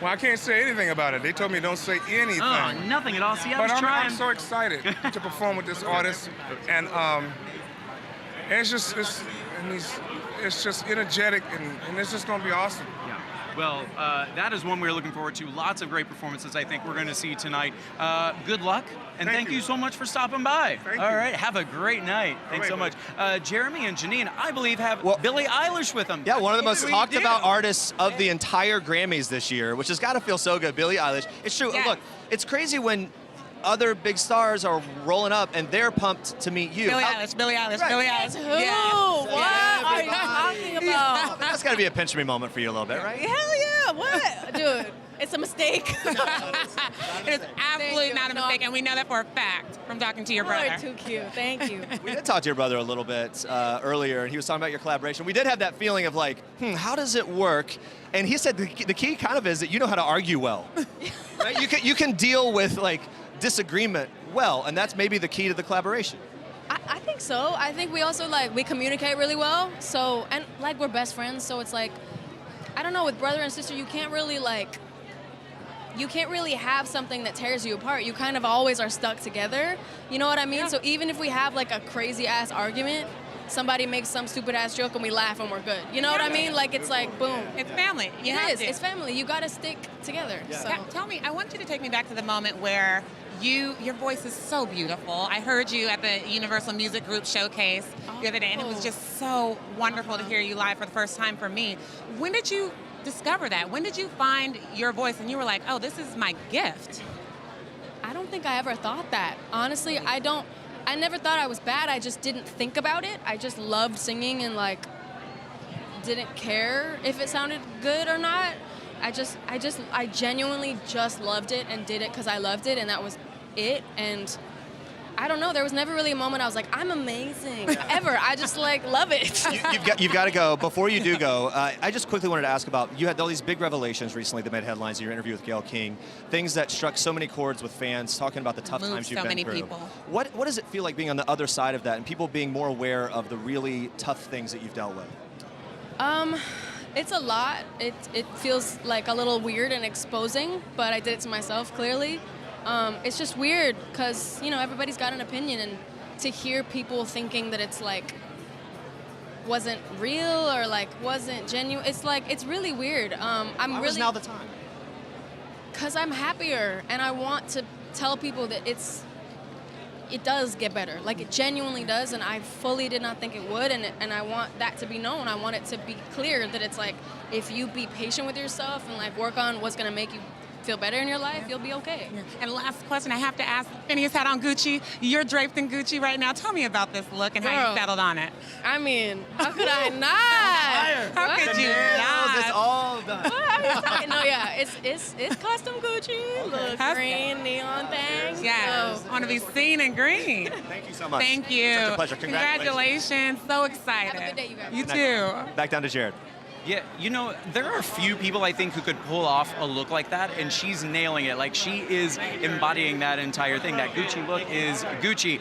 Well, I can't say anything about it. They told me don't say anything. Oh, nothing at all. See, I was trying. I'm so excited to perform with this artist, and it's just energetic, and it's just gonna be awesome. Yeah. Well, that is one we're looking forward to. Lots of great performances I think we're going to see tonight. Good luck, and thank you so much for stopping by. All right, have a great night. Thanks so much. Jeremy and Janine, I believe, have Billie Eilish with them. Yeah, one of the most talked about artists of the entire Grammys this year, which has got to feel so good. Billie Eilish. It's true. Look, it's crazy when other big stars are rolling up and they're pumped to meet you. Billie Eilish. Billie Eilish. Who? Yeah. What are you talking about? That's got to be a pinch me moment for you a little bit, right? Hell yeah! What, dude? It's a mistake. It is absolutely not a mistake, and we know that for a fact from talking to your brother. You're too cute. Thank you. We did talk to your brother a little bit earlier, and he was talking about your collaboration. We did have that feeling of like, how does it work? And he said the key kind of is that you know how to argue well. Right? You can deal with like disagreement well, and that's maybe the key to the collaboration. I think so. I think we also we communicate really well. So, and like we're best friends, so it's like, I don't know, with brother and sister, you can't really have something that tears you apart. You kind of always are stuck together. You know what I mean? Yeah. So even if we have like a crazy ass argument, somebody makes some stupid ass joke and we laugh and we're good. You know what I mean? Like it's like boom. It's family. It's family. You gotta stick together. Yeah. So. Tell me, I want you to take me back to the moment where your voice is so beautiful. I heard you at the Universal Music Group showcase the other day, and it was just so wonderful to hear you live for the first time for me. When did you discover that? When did you find your voice and you were like, oh, this is my gift? I don't think I ever thought that. Honestly, I never thought I was bad. I just didn't think about it. I just loved singing and didn't care if it sounded good or not. I genuinely just loved it and did it because I loved it, and that was it. And I don't know, there was never really a moment I was like, I'm amazing, ever. I just love it. You've got to go. Before you do go, I just quickly wanted to ask about, you had all these big revelations recently that made headlines in your interview with Gayle King, things that struck so many chords with fans, talking about the tough times you've been through. People. What does it feel like being on the other side of that and people being more aware of the really tough things that you've dealt with? It's a lot. It feels like a little weird and exposing, but I did it to myself, clearly. It's just weird because, everybody's got an opinion, and to hear people thinking that it's wasn't real or wasn't genuine, it's really weird. Why was now the time? Because I'm happier, and I want to tell people that it does get better. It genuinely does, and I fully did not think it would, and I want that to be known. I want it to be clear that it's if you be patient with yourself and work on what's going to make you feel better in your life, you'll be okay. Yeah. And last question I have to ask, Phineas had on Gucci. You're draped in Gucci right now. Tell me about this look and how you settled on it. I mean, how could I not? How could you not? It's all done. No, yeah, it's custom Gucci. Look, green neon thing. Yes, I want to be seen in green. Thank you so much. Thank you. Such a pleasure. Congratulations. So excited. Have a good day, you guys. You too. Back down to Gerrad. Yeah, there are a few people I think who could pull off a look like that, and she's nailing it. She is embodying that entire thing. That Gucci look is Gucci.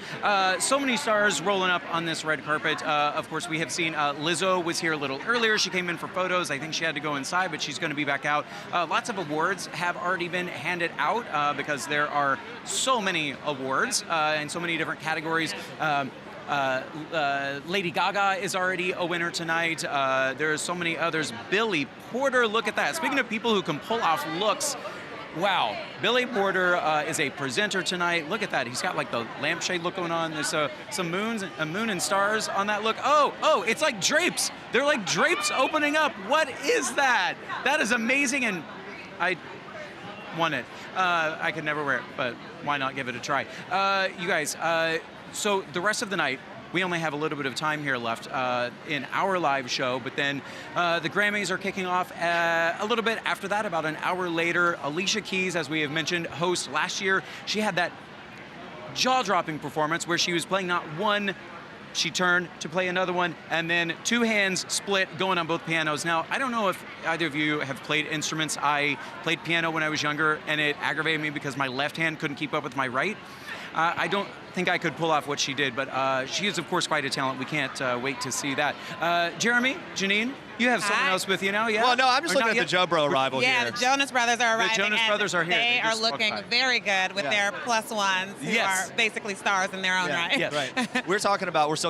So many stars rolling up on this red carpet. Of course, we have seen Lizzo was here a little earlier. She came in for photos. I think she had to go inside, but she's going to be back out. Lots of awards have already been handed out because there are so many awards in so many different categories. Lady Gaga is already a winner tonight. There's so many others. Billy Porter, look at that. Speaking of people who can pull off looks, wow. Billy Porter is a presenter tonight. Look at that. He's got the lampshade look going on. There's a moon and stars on that look. Oh, it's like drapes. They're like drapes opening up. What is that? That is amazing, and I want it. I could never wear it, but why not give it a try? You guys, so the rest of the night, we only have a little bit of time here left in our live show, but then the Grammys are kicking off a little bit after that, about an hour later. Alicia Keys, as we have mentioned, host last year. She had that jaw-dropping performance where she was playing not one, she turned to play another one, and then two hands split going on both pianos. Now, I don't know if either of you have played instruments. I played piano when I was younger, and it aggravated me because my left hand couldn't keep up with my right. I don't think I could pull off what she did, but she is, of course, quite a talent. We can't wait to see that. Jeremy, Janine, you have someone else with you now, yeah? Well, no, I'm just looking at the Joe Bro arrival here. Yeah, the Jonas Brothers are arriving. The Jonas Brothers are here. They are looking very good with their plus ones, who are basically stars in their own right. Yes. Right. We're still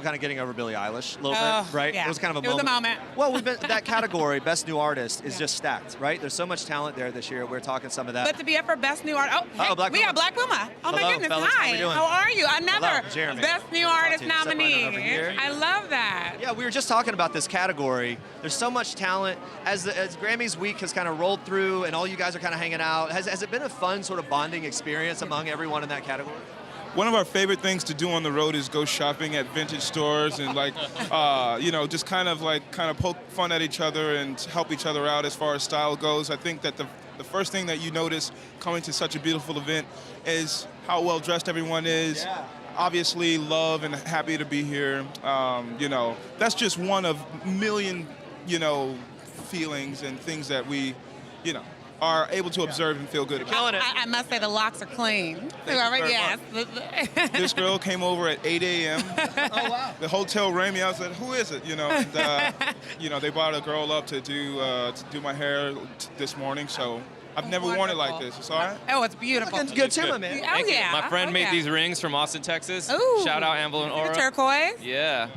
kind of getting over Billie Eilish a little bit, right? Yeah. It was kind of a moment. Well, that category, Best New Artist, is just stacked, right? There's so much talent there this year. We're talking some of that. But to be up for Best New Artist, we got Black Puma. Oh, hello, my goodness, fellas. hi. How are you? Another Best New Artist nominee. I love that. Yeah, we were just talking about this category. There's so much talent. As Grammys week has kind of rolled through and all you guys are kind of hanging out, has it been a fun sort of bonding experience among everyone in that category? One of our favorite things to do on the road is go shopping at vintage stores and just kind of poke fun at each other and help each other out as far as style goes. I think that the first thing that you notice coming to such a beautiful event is how well dressed everyone is. Yeah. Obviously, love and happy to be here. You know, that's just one of million, you know, feelings and things that we, you know, are able to observe and feel good about. Killing it. I must say the locks are clean. Yes. This girl came over at 8 a.m. Oh, wow. The hotel rang me. I said, who is it? You know, and, you know, they brought a girl up to do my hair this morning, so I've never worn it like this. It's all right? Oh, it's beautiful. It's good too, man. Oh, yeah. My friend made these rings from Austin, Texas. Ooh. Shout out Anvil and Aura. Turquoise? Yeah.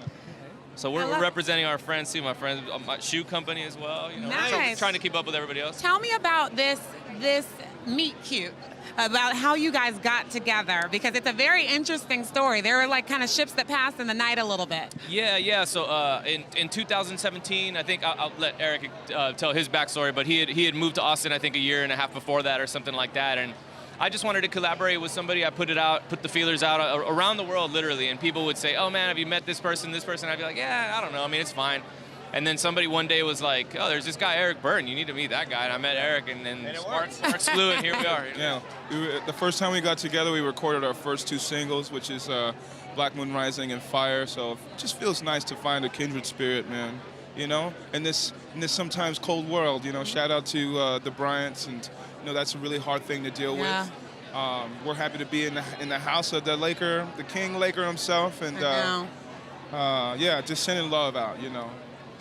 So we're representing our friends too. My friends, my shoe company as well. You know, nice. trying to keep up with everybody else. Tell me about this meet cute, about how you guys got together, because it's a very interesting story. There were like kind of ships that passed in the night a little bit. Yeah. So in 2017, I think I'll let Eric tell his backstory, but he had moved to Austin, I think, a year and a half before that or something like that, and I just wanted to collaborate with somebody. I put the feelers out around the world, literally, and people would say, oh man, have you met this person? I'd be like, yeah, I don't know, I mean, it's fine. And then somebody one day was like, oh, there's this guy, Eric Burton, you need to meet that guy. And I met Eric, and then sparks flew, and here we are. You know? Yeah, the first time we got together, we recorded our first 2 singles, which is Black Moon Rising and Fire, so it just feels nice to find a kindred spirit, man. You know, in this sometimes cold world, you know, shout out to the Bryants, and you know, that's a really hard thing to deal with. We're happy to be in the house of the King Laker himself, and yeah, just sending love out, you know.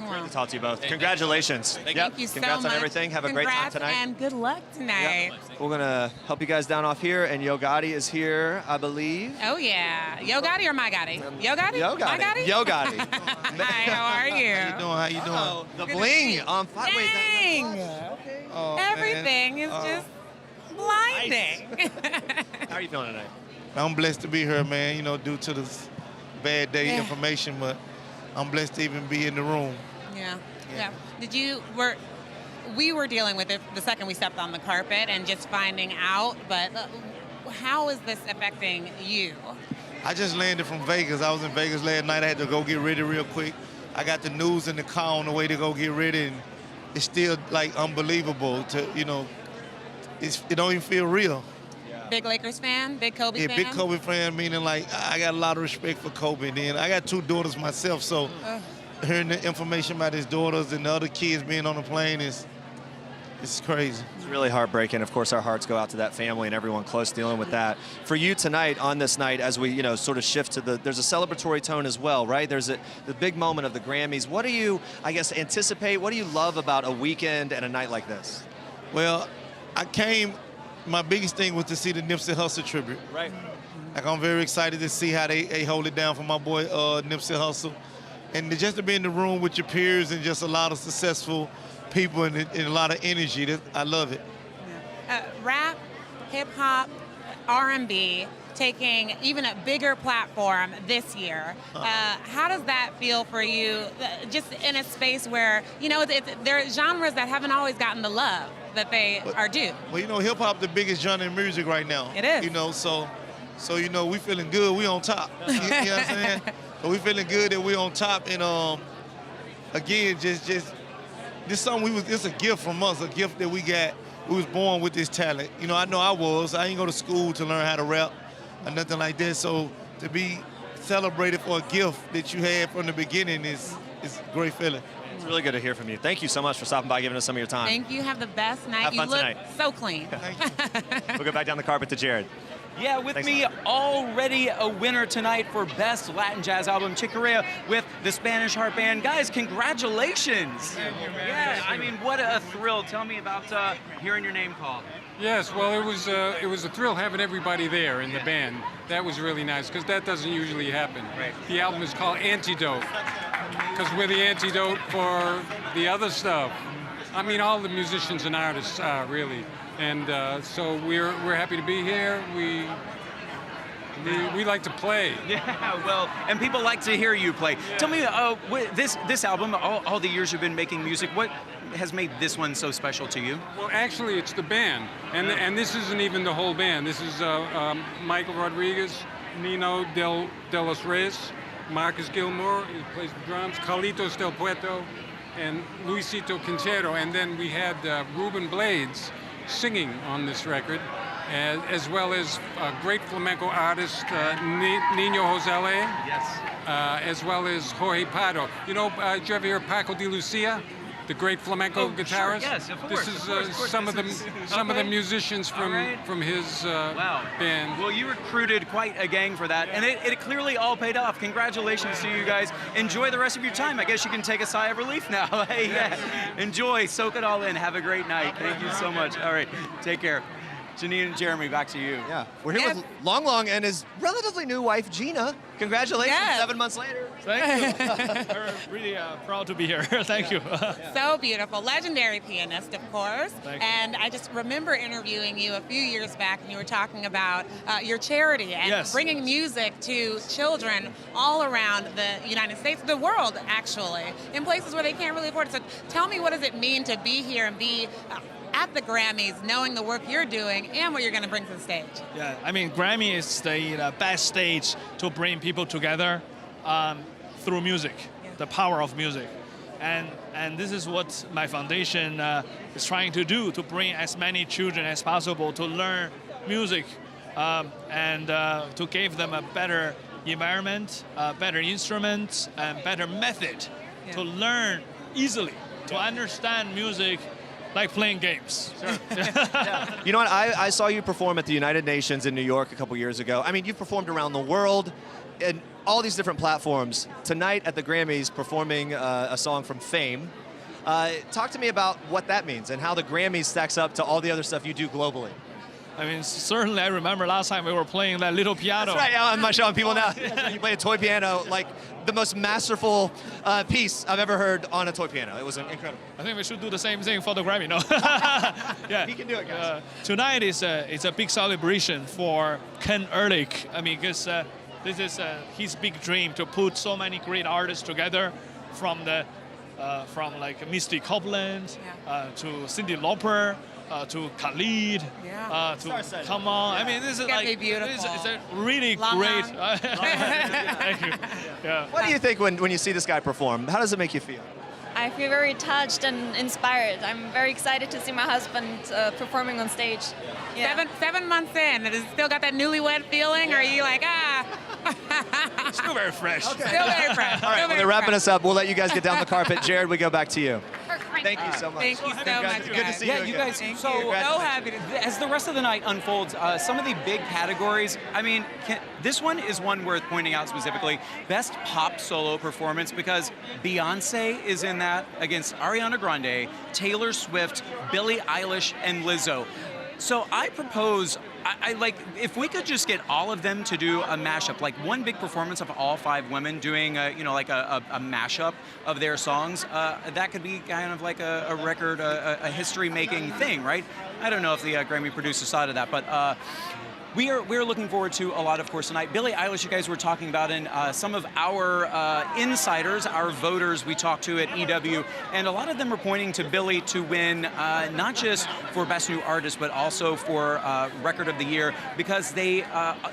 Great to talk to you both. Congratulations. Thank you so Congrats much. on everything. Have a great time tonight. And good luck tonight. We're going to help you guys down off here, and Yo Gotti is here, I believe. Oh, yeah. Yo Gotti or my Gotti? Yo Gotti? Yo Gotti. My Gotti? Yo Gotti. Hi, how are you? How you doing? Oh, the bling on fire. Dang. Everything is just blinding. How are you feeling tonight? I'm blessed to be here, man, you know, due to this bad day information, but I'm blessed to even be in the room. Yeah. We were dealing with it the second we stepped on the carpet and just finding out, but how is this affecting you? I just landed from Vegas. I was in Vegas last night. I had to go get ready real quick. I got the news in the car on the way to go get ready, and it's still like unbelievable to, you know, it don't even feel real. Big Lakers fan? Big Kobe fan? Yeah, big Kobe fan, meaning like I got a lot of respect for Kobe. Then I got 2 daughters myself, so hearing the information about his daughters and the other kids being on the plane it's crazy. It's really heartbreaking. Of course, our hearts go out to that family and everyone close dealing with that. For you tonight, on this night, as we, you know, sort of shift to there's a celebratory tone as well, right? There's the big moment of the Grammys. What do you, I guess, anticipate? What do you love about a weekend and a night like this? Well, my biggest thing was to see the Nipsey Hussle tribute. Right. Like, I'm very excited to see how they hold it down for my boy Nipsey Hussle. And just to be in the room with your peers and just a lot of successful people and a lot of energy, I love it. Rap, hip-hop, R&B, taking even a bigger platform this year. How does that feel for you, just in a space where, you know, there are genres that haven't always gotten the love that they are due? Well, you know, hip-hop the biggest genre in music right now. It is. You know, so you know, we feeling good, we on top. You know what I'm saying? So we feeling good that we on top, and again, just this something it's a gift from us, a gift that we got. We was born with this talent. You know I ain't go to school to learn how to rap or nothing like that. So to be celebrated for a gift that you had from the beginning is a great feeling. It's really good to hear from you. Thank you so much for stopping by, giving us some of your time. Thank you. Have the best night. Have fun you look tonight. so clean. We'll go back down the carpet to Gerrad. Yeah, with me already a winner tonight for Best Latin Jazz Album, Chick Corea with the Spanish Harp Band. Guys, congratulations. Yeah, I mean, what a thrill. Tell me about hearing your name called. Yes, well, it was a thrill having everybody there in the band. That was really nice, because that doesn't usually happen. Right. The album is called Antidote, because we're the antidote for the other stuff. I mean, all the musicians and artists are, really. And so we're happy to be here. We like to play. Yeah, well, and people like to hear you play. Yeah. Tell me, this album, all the years you've been making music, what has made this one so special to you? Well, actually, it's the band, and this isn't even the whole band. This is Michael Rodriguez, Nino de los Reyes, Marcus Gilmore, who plays the drums, Carlitos Del Puerto, and Luisito Quintero, and then we had Ruben Blades singing on this record, as well as great flamenco artist Nino Josele. Yes. As well as Jorge Pardo. You know, did you ever hear Paco de Lucia, the great flamenco guitarist? Sure, yes, of course. This is of course. some of the musicians from his band. Well, you recruited quite a gang for that, and it clearly all paid off. Congratulations to you guys. Enjoy the rest of your time. I guess you can take a sigh of relief now. Hey, yeah. Enjoy, soak it all in. Have a great night. Thank you so much. All right, take care. Janine and Jeremy, back to you. Yeah, we're here with Long Long and his relatively new wife, Gina. Congratulations, Yes. 7 months later. Thank you. We're really proud to be here. Thank you. So beautiful. Legendary pianist, of course. Thank you. And I just remember interviewing you a few years back, and you were talking about your charity and Yes. bringing music to children all around the United States, the world, actually, in places where they can't really afford it. So tell me, what does it mean to be here and be at the Grammys, knowing the work you're doing and what you're going to bring to the stage? Yeah, I mean, Grammy is the best stage to bring people together through music, the power of music. And this is what my foundation is trying to do, to bring as many children as possible to learn music and to give them a better environment, better instruments, and better method to learn easily, to understand music like playing games. You know what? I saw you perform at the United Nations in New York a couple years ago. I mean, you've performed around the world in all these different platforms. Tonight at the Grammys, performing a song from Fame. Talk to me about what that means and how the Grammys stacks up to all the other stuff you do globally. I mean, certainly I remember last time we were playing that little piano. That's right, I'm showing people now. You play a toy piano, like the most masterful piece I've ever heard on a toy piano. It was incredible. I think we should do the same thing for the Grammy, no? Yeah. He can do it, guys. Tonight is a big celebration for Ken Ehrlich. I mean, because this is his big dream to put so many great artists together, from like Misty Copeland to Cyndi Lauper. To Khalid, to Come On. I mean, this is like it's a really great. Thank you. Yeah. What do you think when you see this guy perform? How does it make you feel? I feel very touched and inspired. I'm very excited to see my husband performing on stage. Yeah. 7 months in, has it still got that newlywed feeling, or are you like, Still very fresh. Okay. Still very fresh. All right, well, they're wrapping us up. We'll let you guys get down the carpet. Gerrad, we go back to you. Thank you so much. Thank you so much. Good to see you. Yeah, you guys. So happy to. As the rest of the night unfolds, some of the big categories. I mean, this one is one worth pointing out specifically. Best pop solo performance, because Beyonce is in that against Ariana Grande, Taylor Swift, Billie Eilish, and Lizzo. So I propose, I like, if we could just get all of them to do a mashup, like one big performance of all 5 women doing, like a mashup of their songs, that could be kind of like a record, a history-making thing, right? I don't know if the Grammy producers thought of that, but we're looking forward to a lot, of course, tonight. Billie Eilish, you guys were talking about, and some of our insiders, our voters we talked to at EW, and a lot of them are pointing to Billie to win not just for Best New Artist, but also for Record of the Year, because they,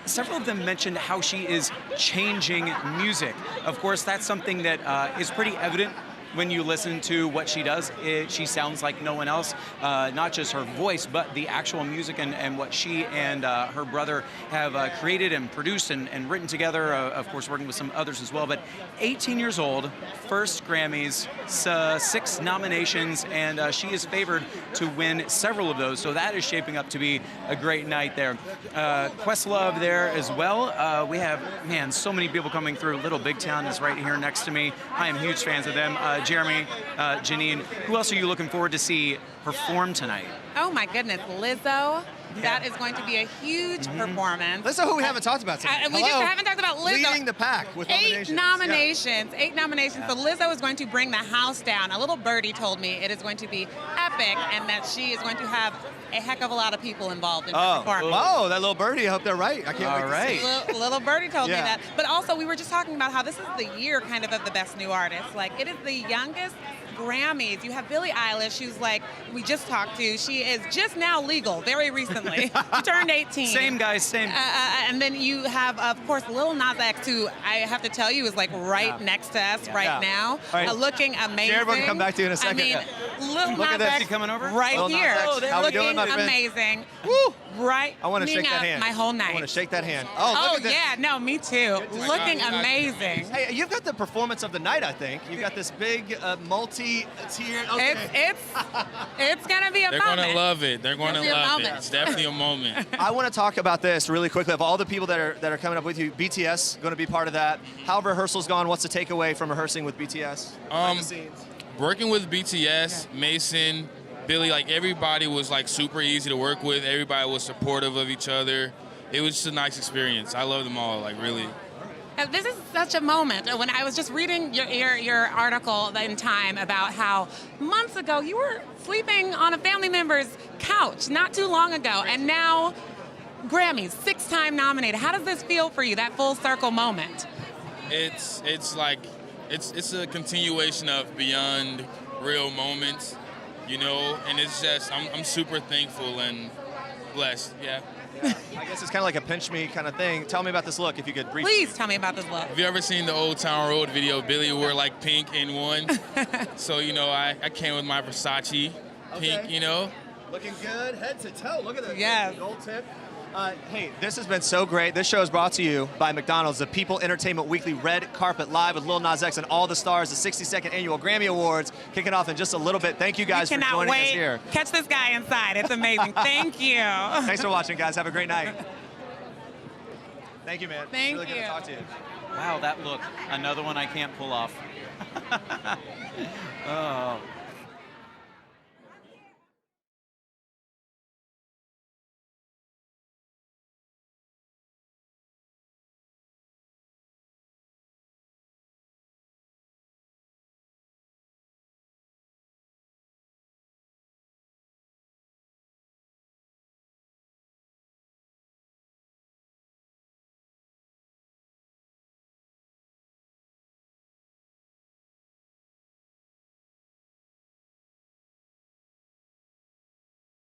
several of them mentioned how she is changing music. Of course, that's something that is pretty evident when you listen to what she does. She sounds like no one else, not just her voice, but the actual music and what she and her brother have created and produced and written together, of course working with some others as well. But 18 years old, first Grammys, 6 nominations, and she is favored to win several of those, so that is shaping up to be a great night there. Questlove there as well. We have, man, so many people coming through. Little Big Town is right here next to me. I am huge fans of them. Jeremy, Janine, who else are you looking forward to see perform tonight? Oh my goodness, Lizzo. That is going to be a huge performance. Lizzo, who we haven't talked about today. We just haven't talked about Lizzo. Leading the pack with 8 nominations. 8 nominations. So Lizzo is going to bring the house down. A little birdie told me it is going to be epic, and that she is going to have a heck of a lot of people involved in her performance. Oh, that little birdie, I hope they're right. I can't wait to see. Little birdie told me that. But also, we were just talking about how this is the year kind of the Best New Artist. Like, it is the youngest Grammys. You have Billie Eilish, who's like, we just talked to, she is just now legal, very recently. She turned 18. Same guys, same. And then you have, of course, Lil Nas X, who I have to tell you is like right next to us right now, looking amazing. Gerrad, we'll come back to you in a second. I mean, Lil Look at Nas this. X You coming over? right Lil Nas here. X. How we Looking doing, my friend? amazing. Woo! Right. I want to shake that up hand. my whole night. I want to shake that hand. Oh, look at this. yeah, no, me too. Looking amazing. Hey, you've got the performance of the night, I think. You've got this big multi-tier. Okay. It's gonna be a They're moment. going to love it. They're going to It's gonna be a love it. moment. It's definitely a moment. I want to talk about this really quickly. Of all the people that are coming up with you, BTS going to be part of that. How have rehearsals gone? What's the takeaway from rehearsing with BTS? Behind the scenes. Working with BTS, Mason, Billy, like everybody was like super easy to work with. Everybody was supportive of each other. It was just a nice experience. I love them all, like really. This is such a moment. When I was just reading your article in Time about how months ago you were sleeping on a family member's couch not too long ago, and now Grammys, 6-time nominated. How does this feel for you, that full circle moment? It's a continuation of beyond real moments, you know, and it's just I'm super thankful and blessed. Yeah. I guess it's kind of like a pinch me kind of thing. Tell me about this look, if you could briefly. Please tell me about this look. Have you ever seen the Old Town Road video? Billy wore like pink in one. So, you know, I came with my Versace pink, you know. Looking good, head to toe. Look at that. Yes. Gold tip. Hey, this has been so great. This show is brought to you by McDonald's, the People Entertainment Weekly Red Carpet Live with Lil Nas X and all the stars, the 62nd Annual Grammy Awards, kicking off in just a little bit. Thank you guys for joining us here. Catch this guy inside. It's amazing. Thank you. Thanks for watching, guys. Have a great night. Thank you, man. Thank really good you. to talk to you. Wow, that look. Another one I can't pull off. Oh.